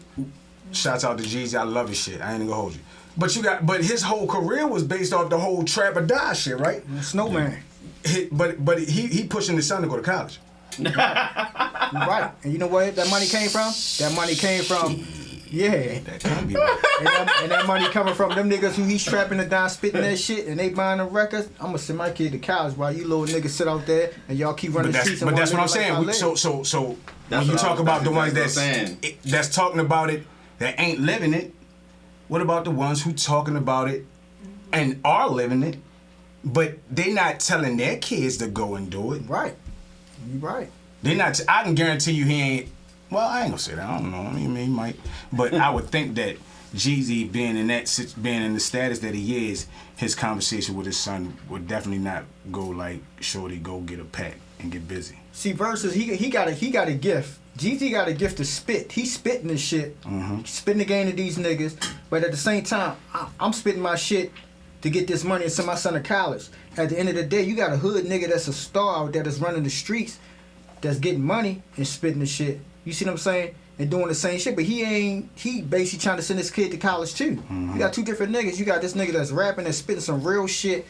Speaker 1: Shouts out to Jeezy. I love his shit. I ain't even gonna hold you. But his whole career was based off the whole trap or die shit, right?
Speaker 2: Snowman.
Speaker 1: But he pushing his son to go to college.
Speaker 2: Right. And you know where that money came from? That money came from, yeah.
Speaker 1: That can't be right.
Speaker 2: And that money coming from them niggas who he's trapping it down, spitting that shit, and they buying them records. I'm gonna send my kid to college while you little niggas sit out there and y'all keep running the streets.
Speaker 1: But that's what I'm
Speaker 2: like
Speaker 1: saying. So when you talk about the ones that's talking about it, that ain't living it, what about the ones who talking about it and are living it, but they not telling their kids to go and do it?
Speaker 2: Right. You right.
Speaker 1: They not. I can guarantee you he ain't. Well, I ain't gonna say that. I don't know. I mean, he might. But I would think that Jeezy being in the status that he is, his conversation with his son would definitely not go like, "Shorty, go get a pack and get busy."
Speaker 2: See, versus he got a gift. Jeezy got a gift to spit. He's spitting this shit, spitting the game to these niggas. But at the same time, I'm spitting my shit to get this money and send my son to college. At the end of the day, you got a hood nigga that's a star out there that's running the streets, that's getting money and spitting the shit. You see what I'm saying? And doing the same shit. But he basically trying to send his kid to college too. You got two different niggas. You got this nigga that's rapping and spitting some real shit.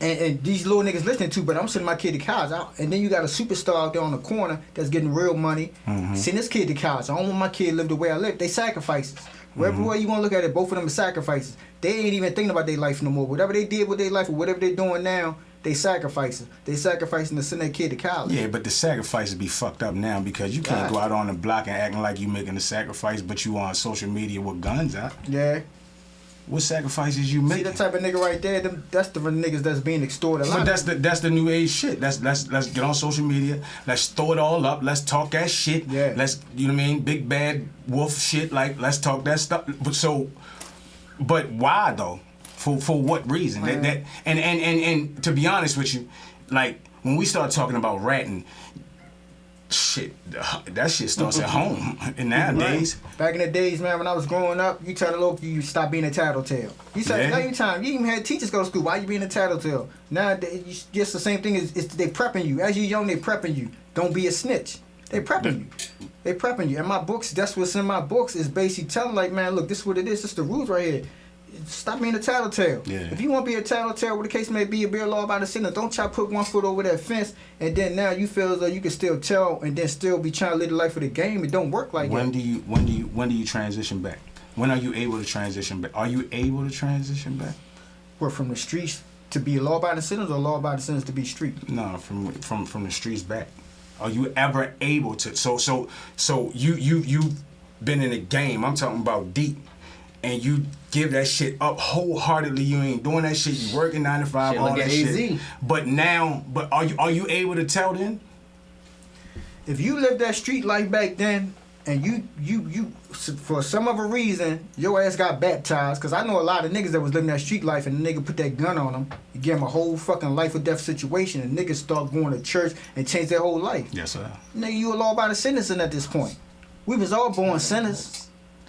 Speaker 2: And these little niggas listening to, but I'm sending my kid to college. And then you got a superstar out there on the corner that's getting real money. Send this kid to college. I don't want my kid to live the way I live. They sacrifices. Wherever way you want to look at it, both of them are sacrifices. They ain't even thinking about their life no more. Whatever they did with their life or whatever they doing now, they sacrificing. They sacrificing to send their kid to college.
Speaker 1: Yeah, but the sacrifices be fucked up now because you can't go out on the block and acting like you making a sacrifice, but you on social media with guns out.
Speaker 2: Yeah.
Speaker 1: What sacrifices you make?
Speaker 2: See that type of nigga right there? That's the niggas that's being extorted.
Speaker 1: But that's the new age shit. Let's get on social media. Let's throw it all up. Let's talk that shit.
Speaker 2: Yeah.
Speaker 1: Let's, you know what I mean? Big bad wolf shit. Like, let's talk that stuff. But why though? For what reason?
Speaker 2: Right.
Speaker 1: And to be honest with you, like when we start talking about ratting, shit, that shit starts at home. And nowadays,
Speaker 2: back in the days, man, when I was growing up, you tell the local you stop being a tattletale. You said anytime you even had teachers go to school. Why you being a tattletale? Nowadays, just the same thing is they prepping you. As you're young, they prepping you. Don't be a snitch. They prepping you. They prepping you. And my books, that's what's in my books is basically telling like, man, look, this is what it is. This is the rules right here. Stop being a tattletale.
Speaker 1: Yeah.
Speaker 2: If you want to be a tattletale, what the case may be, you be a law about the sinner. Don't try to put one foot over that fence, and then now you feel as though you can still tell, and then still be trying to live the life of the game. It don't work like that.
Speaker 1: When do you transition back? When are you able to transition back? Are you able to transition back?
Speaker 2: We're from the streets to be law abiding sinners, or law abiding sinners to be street?
Speaker 1: No, from the streets back. Are you ever able to? So you've been in the game. I'm talking about deep. And you give that shit up wholeheartedly. You ain't doing that shit. You working 9 to 5, all that shit. But are you able to tell then?
Speaker 2: If you lived that street life back then, and you for some other reason your ass got baptized, because I know a lot of niggas that was living that street life, and the nigga put that gun on them, you give them a whole fucking life or death situation, and niggas start going to church and change their whole life.
Speaker 1: Yes, sir.
Speaker 2: Nigga, you a law abiding citizen at this point. We was all born sinners.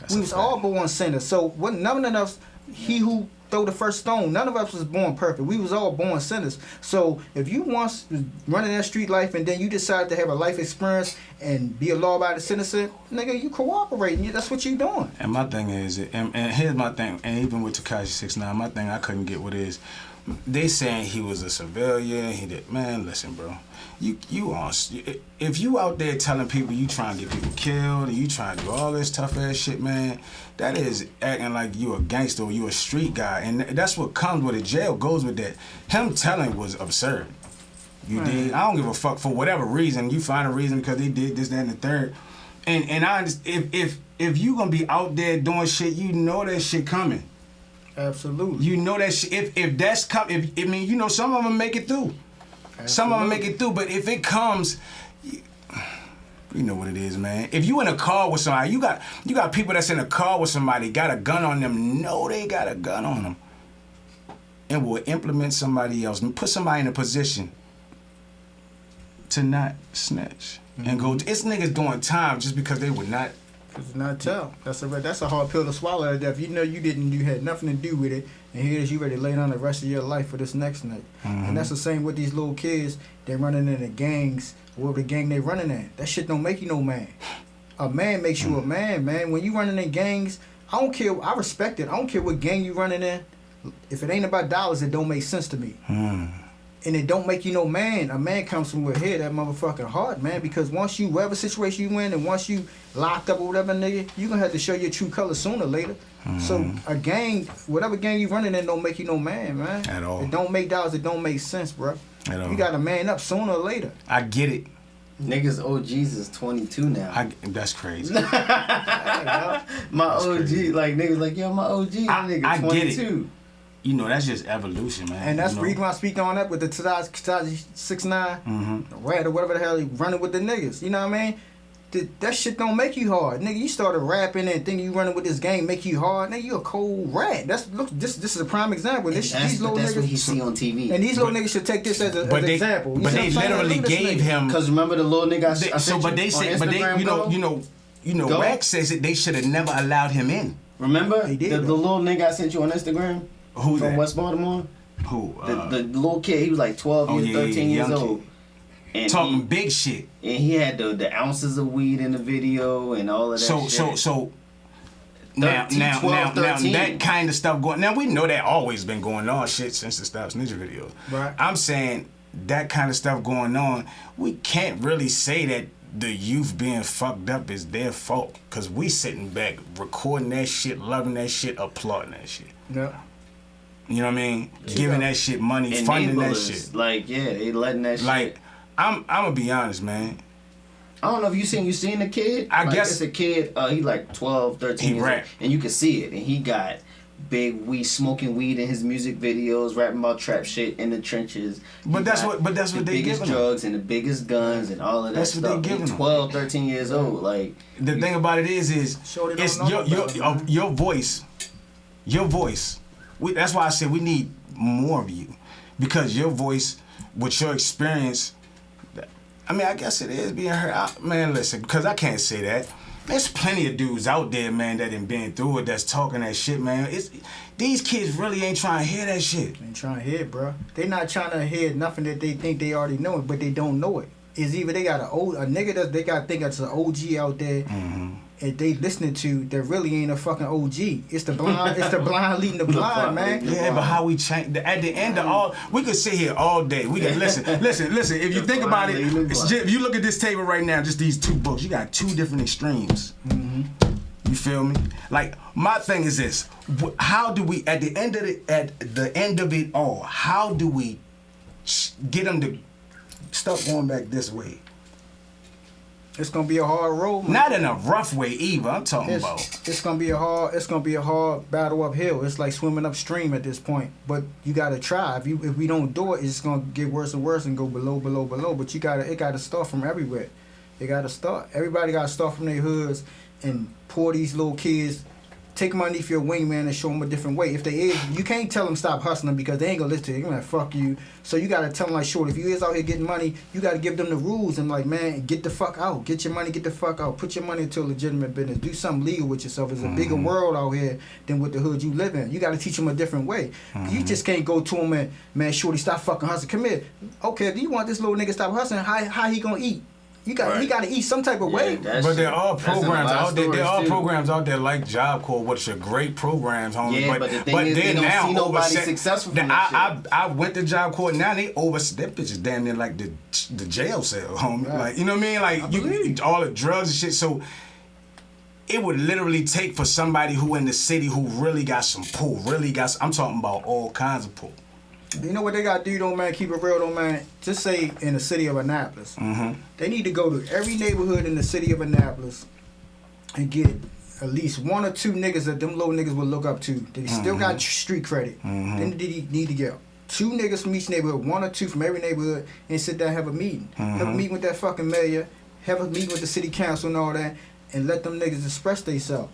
Speaker 2: We was all born sinners. So none of us, he who throw the first stone, none of us was born perfect. We was all born sinners. So if you once running that street life and then you decide to have a life experience and be a law-abiding citizen, nigga, you cooperating. That's what you doing.
Speaker 1: And my thing is, and here's my thing, and even with Tekashi 6ix9ine, my thing I couldn't get with is, they saying he was a civilian. He did, man. Listen, bro. You on? If you out there telling people you trying to get people killed and you trying to do all this tough ass shit, man, that is acting like you a gangster or you a street guy, and that's what comes with it. Jail goes with that. Him telling was absurd. You did. I don't give a fuck for whatever reason. You find a reason because they did this, that, and the third. And I if you gonna be out there doing shit, you know that shit coming.
Speaker 2: Absolutely.
Speaker 1: You know that shit. If that's coming, I mean, you know, some of them make it through. Absolutely. Some of them make it through, but if it comes, you know what it is, man. If you in a car with somebody, you got people that's in a car with somebody, got a gun on them, know they got a gun on them, and will implement somebody else and put somebody in a position to not snitch and go. It's niggas doing time just because they would not.
Speaker 2: It's not tell. That's a hard pill to swallow. If you know you had nothing to do with it, and here it is, you ready to lay down the rest of your life for this next night. And that's the same with these little kids. They running in the gangs, whatever the gang they running at. That shit don't make you no man. A man makes you a man, man. When you running in gangs, I don't care. I respect it. I don't care what gang you running in. If it ain't about dollars, it don't make sense to me. And it don't make you no man. A man comes from where that motherfucking heart, man. Because once you, whatever situation you in, and once you locked up or whatever, nigga, you gonna have to show your true color sooner or later. So a gang, whatever gang you running in, don't make you no man, man.
Speaker 1: At all.
Speaker 2: It don't make dollars. It don't make sense, bro.
Speaker 1: At all.
Speaker 2: You got to man up sooner or later.
Speaker 1: I get it.
Speaker 3: Niggas OGs is 22 now.
Speaker 1: That's crazy.
Speaker 3: My OG,
Speaker 1: crazy.
Speaker 3: like niggas like, yo, my OG, that nigga 22.
Speaker 1: Get it. You know, that's just evolution, man.
Speaker 2: And that's
Speaker 1: you
Speaker 2: the
Speaker 1: know?
Speaker 2: reason why I speak on that with the Tadaji 6ix9ine, Red or whatever the hell he running with the niggas. You know what I mean? That shit don't make you hard, nigga. You started rapping and thinking you running with this game make you hard, nigga. You a cold rat. This is a prime example. These little
Speaker 3: that's
Speaker 2: niggas,
Speaker 3: what he see on TV.
Speaker 2: and these little niggas should take this as an example. You
Speaker 1: But
Speaker 2: see
Speaker 1: they
Speaker 2: what I'm saying?
Speaker 1: literally
Speaker 2: Look at this
Speaker 1: gave
Speaker 2: nigga.
Speaker 1: him.
Speaker 3: Because remember the little nigga I sent
Speaker 1: But they
Speaker 3: you
Speaker 1: said,
Speaker 3: on
Speaker 1: but they,
Speaker 3: Instagram,
Speaker 1: you know,
Speaker 3: Go?
Speaker 1: Rex says that they should have never allowed him in.
Speaker 3: Remember
Speaker 2: He did,
Speaker 3: the
Speaker 2: though.
Speaker 3: little nigga I sent you on Instagram
Speaker 1: Who
Speaker 3: from
Speaker 1: that?
Speaker 3: West Baltimore?
Speaker 1: Who?
Speaker 3: The little kid, he was like 12 years, 13 years
Speaker 1: young
Speaker 3: old.
Speaker 1: kid.
Speaker 3: And
Speaker 1: Talking big shit.
Speaker 3: And he had the ounces of weed in the video and all of that shit.
Speaker 1: So now
Speaker 3: 12, 13.
Speaker 1: that kind of stuff going. Now we know that always been going on shit since the Styles Ninja video.
Speaker 2: Right.
Speaker 1: I'm saying that kind of stuff going on. We can't really say that the youth being fucked up is their fault, cause we sitting back recording that shit, loving that shit, applauding that shit.
Speaker 2: Yeah.
Speaker 1: You know what I mean? Giving that shit money, funding that
Speaker 3: Enablers.
Speaker 1: shit.
Speaker 3: Like, yeah, they letting that
Speaker 1: Like,
Speaker 3: shit.
Speaker 1: I'm gonna be honest, man.
Speaker 3: I don't know if you seen the kid.
Speaker 1: I
Speaker 3: Like,
Speaker 1: guess-
Speaker 3: it's a kid. He like 12, 13
Speaker 1: He
Speaker 3: years old,
Speaker 1: rap.
Speaker 3: and you can see it. And he got big weed, smoking weed in his music videos, rapping about trap shit in the trenches.
Speaker 1: But
Speaker 3: He
Speaker 1: that's
Speaker 3: got
Speaker 1: what
Speaker 3: the
Speaker 1: they
Speaker 3: biggest
Speaker 1: giving him.
Speaker 3: drugs and the biggest guns and all of that
Speaker 1: That's what they
Speaker 3: stuff.
Speaker 1: giving
Speaker 3: He's
Speaker 1: him.
Speaker 3: 12, 13 years old. Like,
Speaker 1: The thing about it is
Speaker 2: Shorty don't
Speaker 1: it's
Speaker 2: know no better, man.
Speaker 1: your voice. That's why I said we need more of you, because your voice, with your experience. I mean, I guess it is being heard. Man, listen, because I can't say that. There's plenty of dudes out there, man, that done been through it, that's talking that shit, man. These kids really ain't trying to hear that shit.
Speaker 2: Ain't trying to hear it, bro. They not trying to hear nothing that they think they already know it, but they don't know it. It's either they got a nigga that they got to think that's an OG out there, and they listening to that really ain't a fucking OG. It's the blind. It's the blind leading the blind, man.
Speaker 1: Yeah, but how we change at the end of all, we could sit here all day. We can listen. If you think about it, if you look at this table right now, just these two books, you got two different extremes. You feel me? Like, my thing is this: how do we, at the end of it all, how do we get them to stop going back this way?
Speaker 2: It's gonna be a hard road, man.
Speaker 1: Not in a rough way either. I'm talking about.
Speaker 2: It's gonna be a hard battle uphill. It's like swimming upstream at this point. But you gotta try. If we don't do it, it's gonna get worse and worse and go below. But it gotta start from everywhere. It gotta start. Everybody gotta start from their hoods and pour these little kids. Take money for your wingman and show them a different way. If they is, you can't tell them stop hustling because they ain't gonna listen to you. They're gonna fuck you. So you gotta tell them like, short, if you is out here getting money, you gotta give them the rules and like, man, get the fuck out. Get your money, get the fuck out. Put your money into a legitimate business. Do something legal with yourself. There's a bigger world out here than with the hood you live in. You gotta teach them a different way. You just can't go to them and, man, shorty, stop fucking hustling. Come here. Okay, if you want this little nigga to stop hustling, how he gonna eat? He got to eat some type of way.
Speaker 1: But there are programs out there. There are programs out there like Job Corps, which are great programs, homie.
Speaker 3: Yeah, but the thing is, they don't see nobody successful from that shit.
Speaker 1: I went to Job Corps. Now they that bitch is damn near like the jail cell, homie.
Speaker 2: Right.
Speaker 1: Like, you know what I mean? Like, you all the drugs and shit. So it would literally take for somebody who in the city who really got some pull, I'm talking about all kinds of pull.
Speaker 2: You know what they gotta do though, man? Keep it real though, man. Just say in the city of Annapolis, they need to go to every neighborhood in the city of Annapolis and get at least one or two niggas that them little niggas would look up to. They still got street credit. Then they need to get two niggas from each neighborhood, one or two from every neighborhood, and sit down and have a meeting. Have a meeting with that fucking mayor, have a meeting with the city council and all that, and let them niggas express themselves.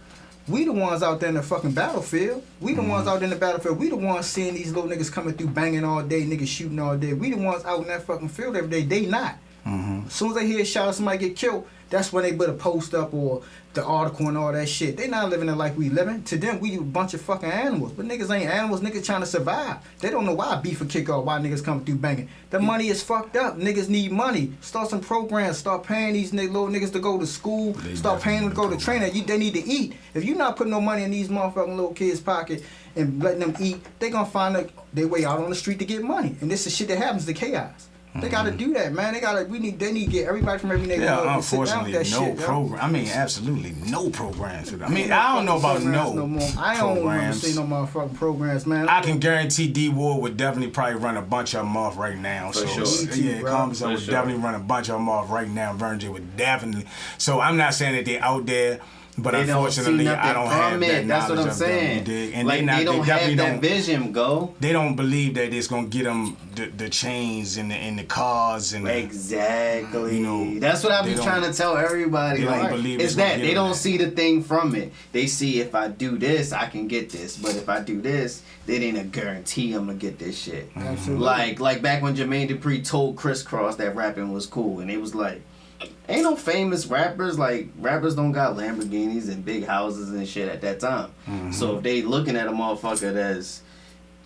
Speaker 2: We the ones out there in the fucking battlefield. We the ones out in the battlefield. We the ones seeing these little niggas coming through banging all day, niggas shooting all day. We the ones out in that fucking field every day. They not. As soon as they hear a shot or somebody get killed, that's when they put a post up or the article and all that shit. They not living the life we living. To them, we a bunch of fucking animals. But niggas ain't animals. Niggas trying to survive. They don't know why beef or kick off, why niggas coming through banging. The money is fucked up. Niggas need money. Start some programs. Start paying these little niggas to go to school. Start paying them to go to training. They need to eat. If you not putting no money in these motherfucking little kids' pocket and letting them eat, they gonna find their way out on the street to get money. And this is shit that happens to chaos. They gotta do that, man. They need to get everybody from every neighborhood.
Speaker 1: Yeah, unfortunately,
Speaker 2: that
Speaker 1: no
Speaker 2: shit,
Speaker 1: program. I mean, absolutely no programs. I mean, I don't know about no
Speaker 2: more. I don't want to
Speaker 1: programs.
Speaker 2: see no motherfucking programs, man.
Speaker 1: I can guarantee D Ward would definitely probably run a bunch of them off right now.
Speaker 3: For
Speaker 1: so
Speaker 3: sure.
Speaker 1: yeah, Commons would
Speaker 3: sure.
Speaker 1: definitely run a bunch of them off right now. Vernon would definitely. So I'm not saying that they're out there. But
Speaker 3: they
Speaker 1: unfortunately,
Speaker 3: don't see
Speaker 1: I don't have
Speaker 3: it.
Speaker 1: that
Speaker 3: That's what I'm
Speaker 1: knowledge of them,
Speaker 3: saying.
Speaker 1: you dig? And
Speaker 3: like they don't have that
Speaker 1: don't,
Speaker 3: vision, go.
Speaker 1: They don't believe that it's gonna get them the chains and the cars and
Speaker 3: exactly.
Speaker 1: You know,
Speaker 3: that's what I be trying to tell everybody.
Speaker 1: They
Speaker 3: like,
Speaker 1: don't believe
Speaker 3: it's that they don't
Speaker 1: that.
Speaker 3: see the thing from it. They see if I do this, I can get this. But if I do this, it ain't a guarantee I'm gonna get this shit.
Speaker 2: Absolutely.
Speaker 3: Like back when Jermaine Dupri told Criss Cross that rapping was cool, and it was like. Ain't no famous rappers, like, rappers don't got Lamborghinis and big houses and shit at that time.
Speaker 1: Mm-hmm.
Speaker 3: So if they looking at a motherfucker that's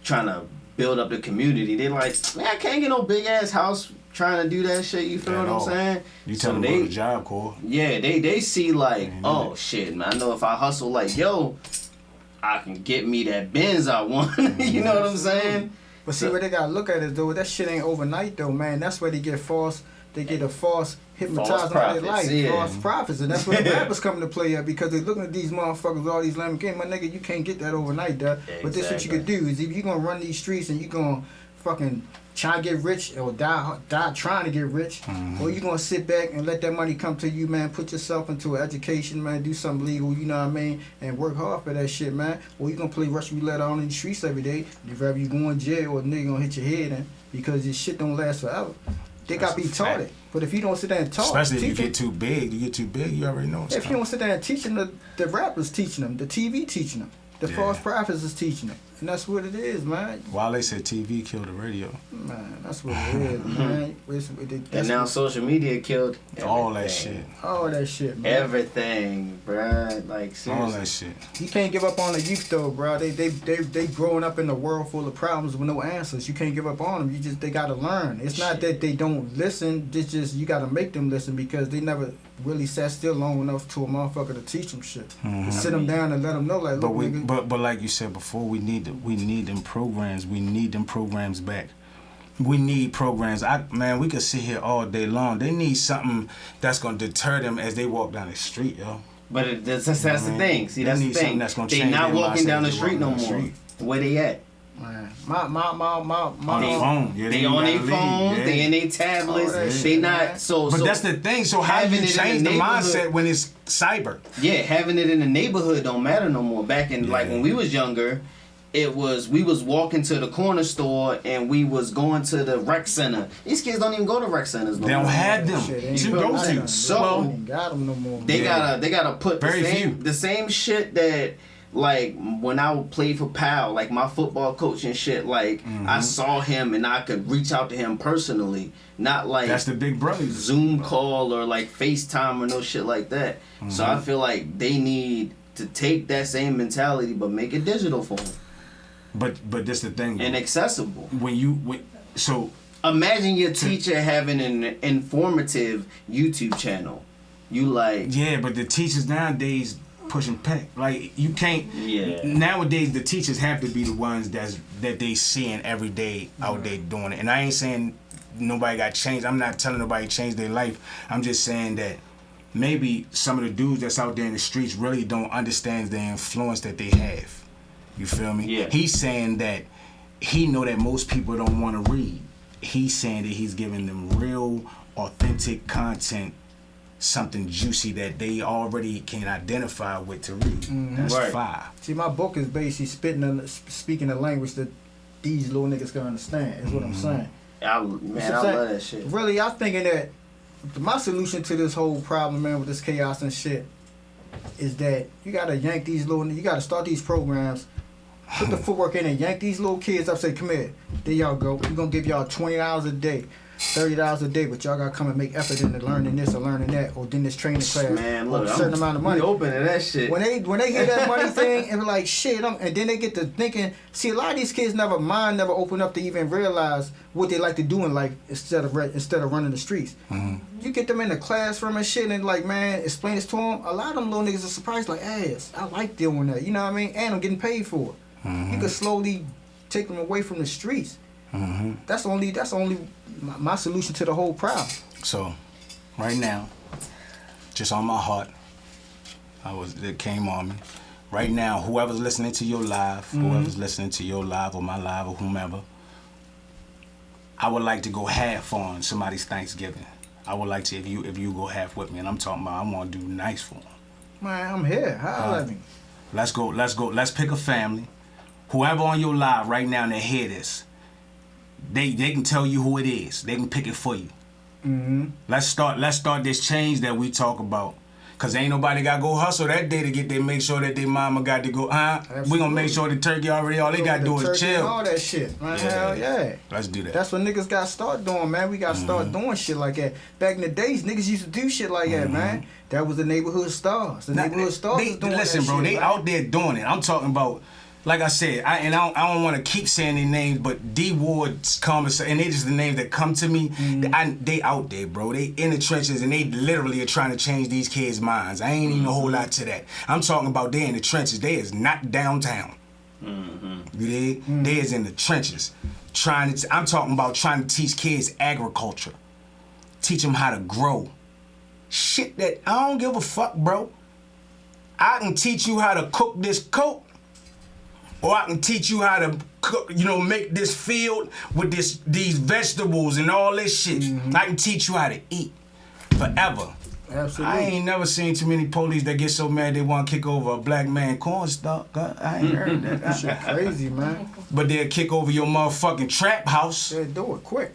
Speaker 3: trying to build up the community, they like, man, I can't get no big ass house trying to do that shit, you feel
Speaker 1: At
Speaker 3: what I'm
Speaker 1: all.
Speaker 3: saying?
Speaker 1: You tell
Speaker 3: So
Speaker 1: them go to Job Corps.
Speaker 3: Yeah, they see like,
Speaker 1: Man,
Speaker 3: oh shit, man, I know if I hustle like, yo, I can get me that Benz I want. You know what I'm saying?
Speaker 2: But see, what they gotta look at is though, that shit ain't overnight though, man. That's where they get a false hypnotized out of their life, false prophets, and that's where the rappers come to play at because they looking at these motherfuckers, all these Lamborghinis. My nigga, you can't get that overnight, dog.
Speaker 3: Exactly.
Speaker 2: But this what you could do is if you gonna run these streets and you gonna fucking try to get rich or die trying to get rich, or you gonna sit back and let that money come to you, man. Put yourself into an education, man. Do something legal, you know what I mean, and work hard for that shit, man. Or you gonna play Russian roulette on in the streets every day. If ever you go in jail or a nigga gonna hit your head in because this shit don't last forever. They got to be taught it. But if you don't sit there and talk,
Speaker 1: especially if you get too big, you already know.
Speaker 2: If you don't sit there and teach them, the rappers teaching them, the TV teaching them, the false prophets is teaching them. And that's what it is, man.
Speaker 1: Wale said TV killed the radio.
Speaker 2: Man, that's what it is, man.
Speaker 3: And now social media killed
Speaker 1: all that shit.
Speaker 2: All that shit, man.
Speaker 3: Everything, bruh. Like, seriously.
Speaker 1: All that shit.
Speaker 2: You can't give up on the youth, though, bro. They growing up in a world full of problems with no answers. You can't give up on them. They got to learn. It's not that they don't listen. It's just you got to make them listen because they never really sat still long enough to a motherfucker to teach them shit. To sit them down and let them know, like, look, nigga.
Speaker 1: But like you said before, we need them programs. We need them programs back. We need programs. We could sit here all day long. They need something that's gonna deter them as they walk down the street, yo.
Speaker 3: But that's the thing. See, that's the thing. They not walking down the street no more. Where they at?
Speaker 2: Man,
Speaker 1: on the phone. Yeah,
Speaker 3: they on their phones.
Speaker 1: Yeah.
Speaker 3: They in their tablets. They not so.
Speaker 1: But that's the thing. So how do you change the mindset when it's cyber?
Speaker 3: Yeah, having it in the neighborhood don't matter no more. Back in like when we was younger, we was walking to the corner store and we was going to the rec center. These kids don't even go to rec centers no more.
Speaker 1: They don't have them
Speaker 2: to
Speaker 1: go to.
Speaker 3: So
Speaker 2: got them no more.
Speaker 3: They gotta put the same shit that. Like when I played for Pal, like my football coach and shit, like I saw him and I could reach out to him personally, not like
Speaker 1: that's the big brother
Speaker 3: Zoom call or like FaceTime or no shit like that. So I feel like they need to take that same mentality but make it digital for them.
Speaker 1: But that's the thing,
Speaker 3: and accessible.
Speaker 1: So
Speaker 3: imagine your teacher having an informative YouTube channel.
Speaker 1: But the teachers nowadays pushing pack. Like you can't.
Speaker 3: Yeah.
Speaker 1: Nowadays the teachers have to be the ones that they seeing every day out there doing it. And I ain't saying nobody got changed. I'm not telling nobody to change their life. I'm just saying that maybe some of the dudes that's out there in the streets really don't understand the influence that they have. You feel me?
Speaker 3: Yeah.
Speaker 1: He's saying that he know that most people don't want to read. He's saying that he's giving them real, authentic content. Something juicy that they already can identify with to read. That's fire.
Speaker 2: See, my book is basically speaking a language that these little niggas can understand. Is what I'm saying.
Speaker 3: I love that shit.
Speaker 2: Really, I'm thinking that my solution to this whole problem, man, with this chaos and shit, is that you gotta yank these you gotta start these programs, put the footwork in and yank these little kids up. Say, come here, there y'all go. We're gonna give y'all $20 a day. $30 a day, but y'all gotta come and make effort into learning this or learning that, or then this training class.
Speaker 3: Man, look,
Speaker 2: a certain amount of money.
Speaker 3: We open to that shit.
Speaker 2: When they hear that money thing and be like, shit, and then they get to thinking. See, a lot of these kids never open up to even realize what they like to do in life instead of running the streets. You get them in the classroom and shit, and like, man, explain this to them. A lot of them little niggas are surprised, like, ass, I like doing that. You know what I mean? And I'm getting paid for it. You could slowly take them away from the streets. That's only my solution to the whole problem.
Speaker 1: So, right now, just on my heart, it came on me. Right now, whoever's listening to your live, whoever's listening to your live or my live or whomever, I would like to go half on somebody's Thanksgiving. I would like to, if you go half with me, and I'm talking about I want to do nice for them.
Speaker 2: Man, I'm here. Holla at me.
Speaker 1: Let's go. Let's pick a family. Whoever on your live right now that hear this, they can tell you who it is. They can pick it for you. Let's start this change that we talk about. Cause ain't nobody got to go hustle that day to get there. Make sure that their mama got to go. We gonna make sure the turkey already. All they gotta do is chill.
Speaker 2: All that shit, man. Hell yeah.
Speaker 1: Let's do that.
Speaker 2: That's what niggas got to start doing, man. We got to start doing shit like that. Back in the days, niggas used to do shit like that, man. That was the neighborhood stars. The neighborhood stars was doing
Speaker 1: listen,
Speaker 2: that
Speaker 1: bro.
Speaker 2: shit,
Speaker 1: They
Speaker 2: man.
Speaker 1: out there doing it. I'm talking about. Like I said, I don't want to keep saying their names, but D Ward's conversation, and they just the names that come to me. They out there, bro. They in the trenches, and they literally are trying to change these kids' minds. I ain't even a whole lot to that. I'm talking about they in the trenches. They is not downtown. You dig? They is in the trenches. I'm talking about trying to teach kids agriculture. Teach them how to grow. Shit that I don't give a fuck, bro. I can teach you how to cook this Coke. Or I can teach you how to cook, make this field with these vegetables and all this shit. I can teach you how to eat forever.
Speaker 2: Absolutely.
Speaker 1: I ain't never seen too many police that get so mad they want to kick over a black man cornstalk. I ain't heard that.
Speaker 2: That shit crazy, man.
Speaker 1: But they'll kick over your motherfucking trap house.
Speaker 2: They do it quick.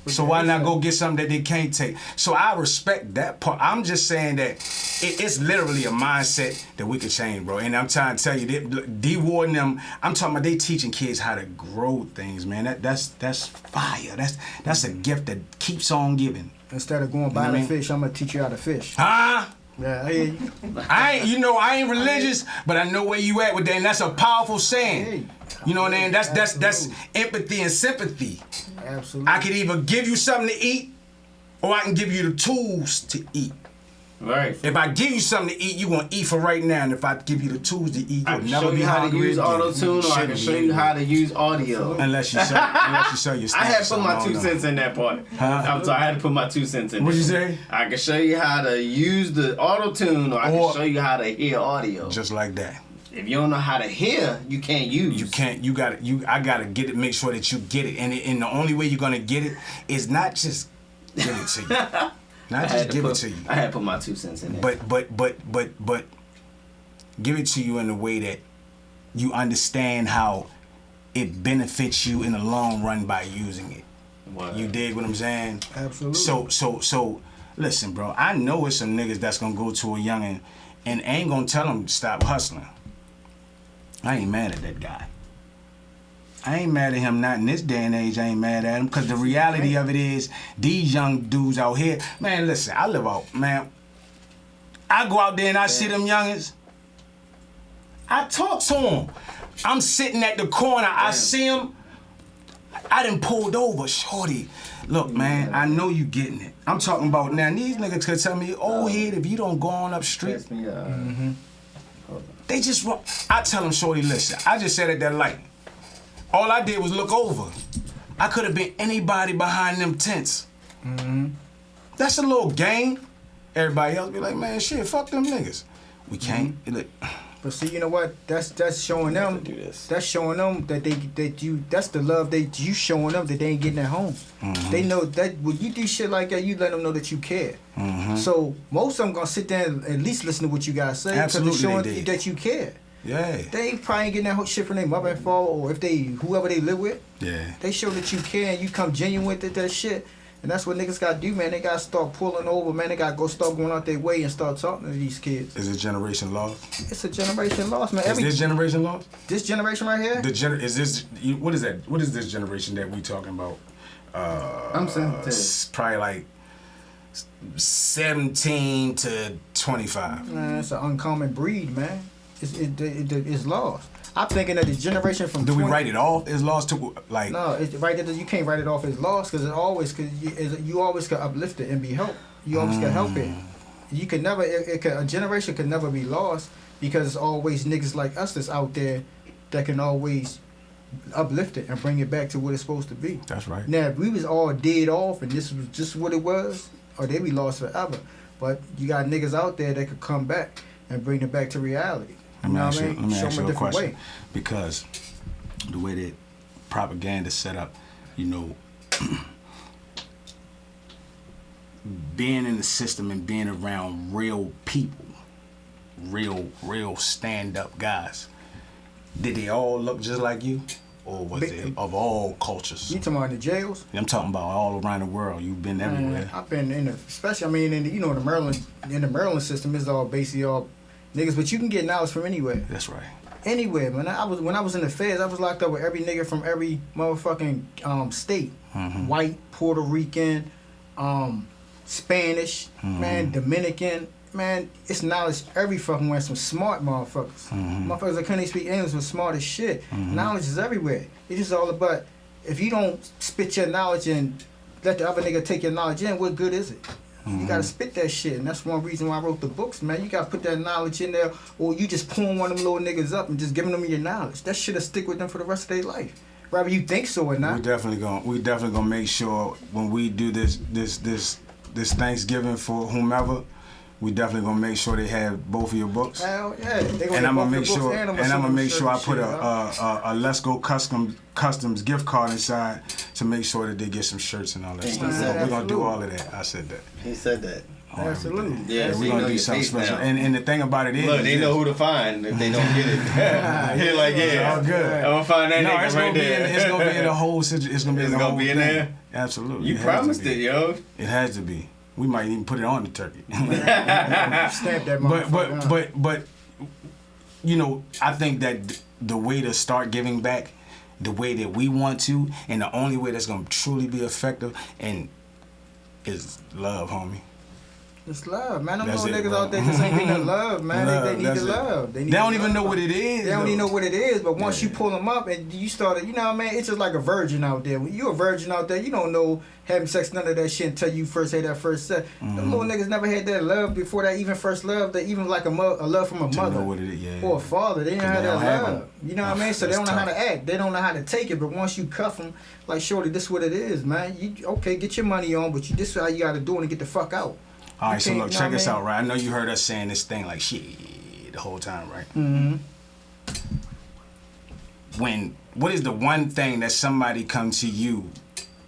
Speaker 1: So why not go get something that they can't take? So I respect that part. I'm just saying that it's literally a mindset that we can change, bro. And I'm trying to tell you, D Ward and them, I'm talking about they teaching kids how to grow things, man. That's fire. That's a gift that keeps on giving.
Speaker 2: Instead of going buy the fish, I'm gonna teach you how to fish.
Speaker 1: Huh?
Speaker 2: Yeah, I hear you.
Speaker 1: I ain't religious, but I know where you at with that, and that's a powerful saying. You know what I mean? That's empathy and sympathy.
Speaker 2: Absolutely.
Speaker 1: I could either give you something to eat, or I can give you the tools to eat.
Speaker 3: Right.
Speaker 1: If I give you something to eat, you gonna eat for right now, and if I give you the tools to eat,
Speaker 3: I
Speaker 1: you'll
Speaker 3: can
Speaker 1: never
Speaker 3: show
Speaker 1: be
Speaker 3: you how to
Speaker 1: hungry
Speaker 3: use
Speaker 1: again.
Speaker 3: auto-tune, or I can show you how to use audio.
Speaker 1: Unless you sell your
Speaker 3: I had to put my 2 cents in that part. I'm sorry, I had to put my 2 cents in.
Speaker 1: What'd you say?
Speaker 3: I can show you how to use the auto-tune, or I can show you how to hear audio.
Speaker 1: Just like that.
Speaker 3: If you don't know how to hear, you can't use.
Speaker 1: You can't. I gotta get it. Make sure that you get it. And the only way you're gonna get it is not just give it to you. Not just give it to you.
Speaker 3: I had to put my 2 cents in there.
Speaker 1: But give it to you in a way that you understand how it benefits you in the long run by using it.
Speaker 3: What?
Speaker 1: You dig what I'm saying?
Speaker 2: Absolutely.
Speaker 1: So listen, bro. I know it's some niggas that's gonna go to a youngin' and ain't gonna tell him to stop hustling. I ain't mad at that guy. I ain't mad at him, not in this day and age. I ain't mad at him, because the reality of it is, these young dudes out here, man, listen, I live out, man. I go out there and I see them youngins. I talk to them. I'm sitting at the corner, I see them. I done pulled over, shorty. Look, man, I know you getting it. I'm talking about now, these niggas could tell me, oh, head, if you don't go on up street. They just, I tell them, shorty, listen, I just sat at that light. All I did was look over. I could have been anybody behind them tents. That's a little game. Everybody else be like, man, shit, fuck them niggas. We can't. Look.
Speaker 2: But see, you know what? That's showing them. That's showing them that that's the love you showing them that they ain't getting at home. They know that when you do shit like that, you let them know that you care. So most of them gonna sit there and at least listen to what you guys say, because it's showing you that you care.
Speaker 1: Yeah.
Speaker 2: They probably ain't getting that whole shit from their mother and father, or if whoever they live with.
Speaker 1: Yeah.
Speaker 2: They show that you care and you come genuine with that shit. And that's what niggas gotta do, man. They gotta start pulling over, man. They gotta start going out their way and start talking to these kids.
Speaker 1: Is it generation lost?
Speaker 2: It's a generation lost, man.
Speaker 1: Is this generation lost?
Speaker 2: This generation right here?
Speaker 1: What is that? What is this generation that we talking about?
Speaker 3: I'm saying
Speaker 1: probably like 17 to 25.
Speaker 2: Man, it's an uncommon breed, man. It's lost. I'm thinking that the generation from
Speaker 1: we write it off as lost to like?
Speaker 2: No, you can't write it off as lost, because you always can uplift it and be helped. You always can help it. You can never a generation can never be lost, because it's always niggas like us that's out there that can always uplift it and bring it back to what it's supposed to be.
Speaker 1: That's right.
Speaker 2: Now, if we was all dead off and this was just what it was, or they be lost forever. But you got niggas out there that could come back and bring it back to reality.
Speaker 1: Let me ask you a question.
Speaker 2: way.
Speaker 1: Because the way that propaganda set up, you know, being in the system and being around real people, real stand-up guys, did they all look just like you? Or was it of all cultures?
Speaker 2: You talking about the jails?
Speaker 1: I'm talking about all around the world. You've been everywhere.
Speaker 2: I've been especially, I mean, in the Maryland system, it's all basically all niggas, but you can get knowledge from anywhere.
Speaker 1: That's right.
Speaker 2: Anywhere. When I was in the feds, I was locked up with every nigga from every motherfucking state.
Speaker 1: Mm-hmm.
Speaker 2: White, Puerto Rican, Spanish, man, Dominican. Man, it's knowledge every fucking where. Some smart motherfuckers. Motherfuckers that couldn't speak English was smart as shit. Knowledge is everywhere. It's just all about, if you don't spit your knowledge and let the other nigga take your knowledge in, what good is it? You gotta spit that shit, and that's one reason why I wrote the books, man. You gotta put that knowledge in there, or you just pulling one of them little niggas up and just giving them your knowledge. That shit'll stick with them for the rest of their life. Whether you think so or not.
Speaker 1: We definitely gonna make sure when we do this Thanksgiving for whomever, we definitely gonna make sure they have both of your books.
Speaker 2: Hell yeah.
Speaker 1: And I'm gonna make sure I put a Lesgo Customs gift card inside to make sure that they get some shirts and all that stuff. We're gonna do all of that. I said that.
Speaker 3: He said that.
Speaker 2: Absolutely.
Speaker 3: Yeah,
Speaker 1: we're gonna do something special. And the thing about it is,
Speaker 3: look, they know who to find if they don't get it. They're like, yeah,
Speaker 1: all good.
Speaker 3: I'm gonna find that nigga
Speaker 1: it's
Speaker 3: right there.
Speaker 1: It's gonna be in the whole situation. It's gonna be in
Speaker 3: there.
Speaker 1: Absolutely.
Speaker 3: You promised it, yo.
Speaker 1: It has to be. We might even put it on the turkey.
Speaker 2: Stamp that motherfucker.
Speaker 1: But you know, I think that the way to start giving back, the way that we want to, and the only way that's gonna truly be effective, and is love, homie.
Speaker 2: It's love, man. Them
Speaker 1: That's
Speaker 2: little
Speaker 1: it,
Speaker 2: niggas
Speaker 1: bro.
Speaker 2: out there just ain't getting the love, man. They need the love.
Speaker 1: They don't even know what it is.
Speaker 2: They don't even know what it is, but once
Speaker 1: Yeah.
Speaker 2: you pull them up and you start, you know what I mean? It's just like a virgin out there. When you a virgin out there, you don't know having sex, none of that shit until you first had that first sex. Them little niggas never had that love before that even first love, that even like a love from a
Speaker 1: To
Speaker 2: mother
Speaker 1: know what it is, yeah.
Speaker 2: or a father. They didn't have
Speaker 1: They
Speaker 2: that
Speaker 1: don't have
Speaker 2: love.
Speaker 1: them.
Speaker 2: You know what I mean? So they
Speaker 1: That's
Speaker 2: don't know how
Speaker 1: tough.
Speaker 2: to act. They don't know how to take it. But once you cuff them, like, shorty, this what it is, man. You okay, get your money on, but this is how you got to do it and get the fuck out.
Speaker 1: All right, so
Speaker 2: can't-
Speaker 1: look,
Speaker 2: you know
Speaker 1: check
Speaker 2: what
Speaker 1: us
Speaker 2: I mean?
Speaker 1: out, right? I know you heard us saying this thing like shit the whole time, right? What is the one thing that somebody come to you,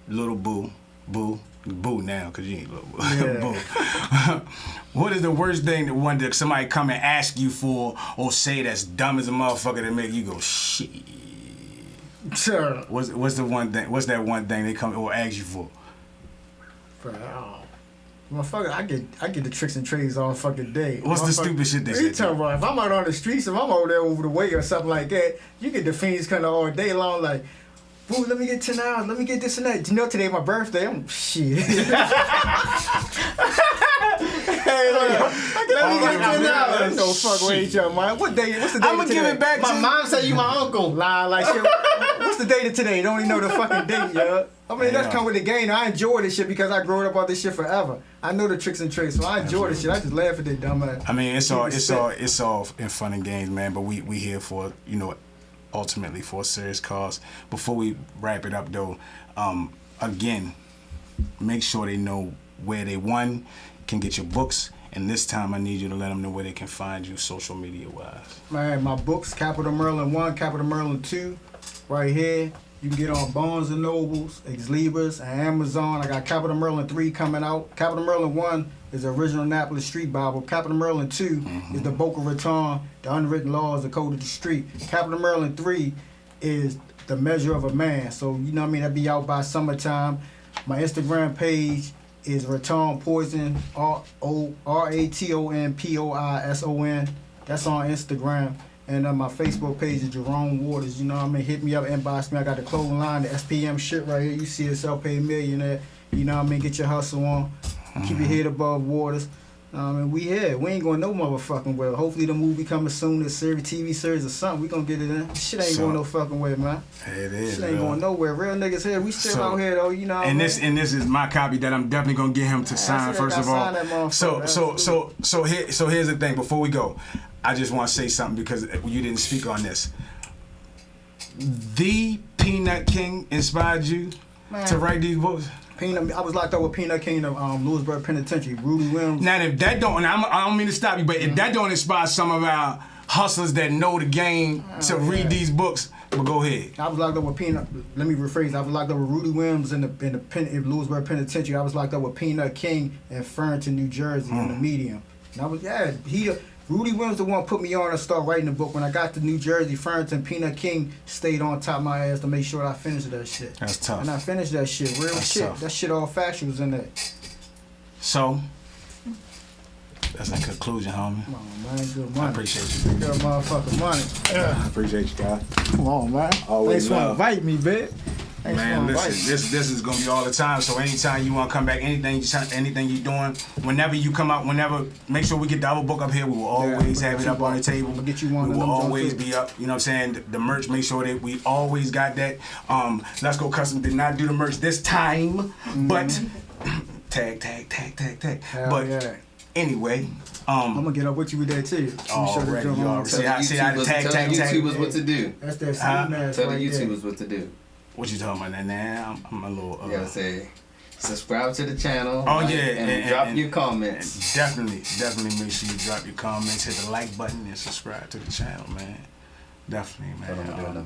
Speaker 1: little boo now, cause you ain't little boo,
Speaker 2: Yeah.
Speaker 1: boo. What is the worst thing that somebody come and ask you for, or say that's dumb as a motherfucker that make you go shit?
Speaker 2: Sure.
Speaker 1: What's the one thing? What's that one thing they come or ask you for?
Speaker 2: Motherfucker, I get the tricks and trades all fucking day.
Speaker 1: What's the stupid shit they
Speaker 2: What you
Speaker 1: say?
Speaker 2: talking about? If I'm out on the streets, if I'm over there over the way or something like that, you get the fiends kind of all day long like, boo, let me get 10 hours, let me get this and that. You know today my birthday? I'm shit. Hey, let me get 10 hours. No fuck with each other, man. What day? What's the day?
Speaker 1: I'ma give it back
Speaker 3: My
Speaker 1: to
Speaker 3: mom said you my uncle.
Speaker 2: Lie like shit. What's the date of today? Don't even know the fucking date, yo. I mean, that's come with the game. I enjoy this shit because I grew up on this shit forever. I know the tricks and tricks, so I enjoy this shit. I just laugh at that dumb ass.
Speaker 1: I mean, it's all in fun and games, man. But we here for, you know, ultimately for a serious cause. Before we wrap it up, though, again, make sure they know where they can get your books. And this time, I need you to let them know where they can find you, social media wise.
Speaker 2: Man, my books, Capital Maryland 1, Capital Maryland 2, right here. You can get on Barnes & Nobles, Ex Libris, and Amazon. I got Capital Maryland 3 coming out. Capital Maryland 1 is the original Annapolis Street Bible. Capital Maryland 2 is the Boca Raton, the Unwritten Laws, the Code of the Street. Capital Maryland 3 is the Measure of a Man. So, you know what I mean? That'll be out by summertime. My Instagram page is Raton Poison, RATONPOISON. That's on Instagram. And my Facebook page is Jerome Waters. You know what I mean? Hit me up, inbox me. I got the clothing line, the SPM shit right here. You see it, self-paid millionaire. You know what I mean? Get your hustle on. Keep your head above waters. I mean, we here. We ain't going no motherfucking well. Hopefully the movie coming soon, the series, TV series or something. We gonna get it in. Shit ain't going no fucking way, man.
Speaker 1: It is.
Speaker 2: Shit ain't going nowhere. Real niggas here. We still out here though. You know. What
Speaker 1: And
Speaker 2: I
Speaker 1: this
Speaker 2: mean?
Speaker 1: is my copy that I'm definitely gonna get him to sign
Speaker 2: see, I
Speaker 1: first
Speaker 2: gotta
Speaker 1: of all.
Speaker 2: sign that motherfucker,
Speaker 1: So here's the thing. Before we go, I just want to say something because you didn't speak on this. the Peanut King inspired you to write these books?
Speaker 2: I was locked up with Peanut King of Lewisburg Penitentiary. Rudy Williams.
Speaker 1: Now, if that don't, and I don't mean to stop you, but if that don't inspire some of our hustlers that know the game to read these books, well, go ahead.
Speaker 2: I was locked up with Peanut. Let me rephrase. I was locked up with Rudy Williams in Lewisburg Penitentiary. I was locked up with Peanut King in Farrington, New Jersey, in the Medium. And I was Rudy Williams the one put me on to start writing the book. When I got to New Jersey, Farrington, Peanut King stayed on top of my ass to make sure I finished that shit.
Speaker 1: That's tough.
Speaker 2: And I finished that shit. Real
Speaker 1: That's
Speaker 2: shit.
Speaker 1: tough.
Speaker 2: That shit all factuals in there.
Speaker 1: So, that's a conclusion, homie.
Speaker 2: Come on, man. Good money.
Speaker 1: I appreciate you.
Speaker 2: Good motherfucking money.
Speaker 1: I appreciate you, guys.
Speaker 2: Come on, man.
Speaker 1: Always
Speaker 2: Thanks for
Speaker 1: love.
Speaker 2: inviting me, bitch.
Speaker 1: Man, listen, this is gonna be all the time. So anytime you wanna come back, anything you doing, whenever you come out, make sure we get the other book up here. We will always have it up on the table.
Speaker 2: I'll get you one.
Speaker 1: We
Speaker 2: of
Speaker 1: will
Speaker 2: them
Speaker 1: always
Speaker 2: joints,
Speaker 1: be up. You know what I'm saying? The merch, make sure that we always got that. Let's Go Custom did not do the merch this time, but tag.
Speaker 2: Hell
Speaker 1: But
Speaker 2: yeah.
Speaker 1: anyway,
Speaker 2: I'm gonna get up with you with that too.
Speaker 1: already, you already see how the tag.
Speaker 3: YouTubers what to do.
Speaker 2: That's that sleep mask
Speaker 3: Tell the
Speaker 2: right
Speaker 3: YouTubers
Speaker 2: there.
Speaker 3: what to do.
Speaker 1: What you talking about now? I'm a little.
Speaker 3: You gotta say, subscribe to the channel.
Speaker 1: Oh,
Speaker 3: like,
Speaker 1: yeah,
Speaker 3: and drop your comments.
Speaker 1: Definitely make sure you drop your comments, hit the like button, and subscribe to the channel, man. Definitely, man.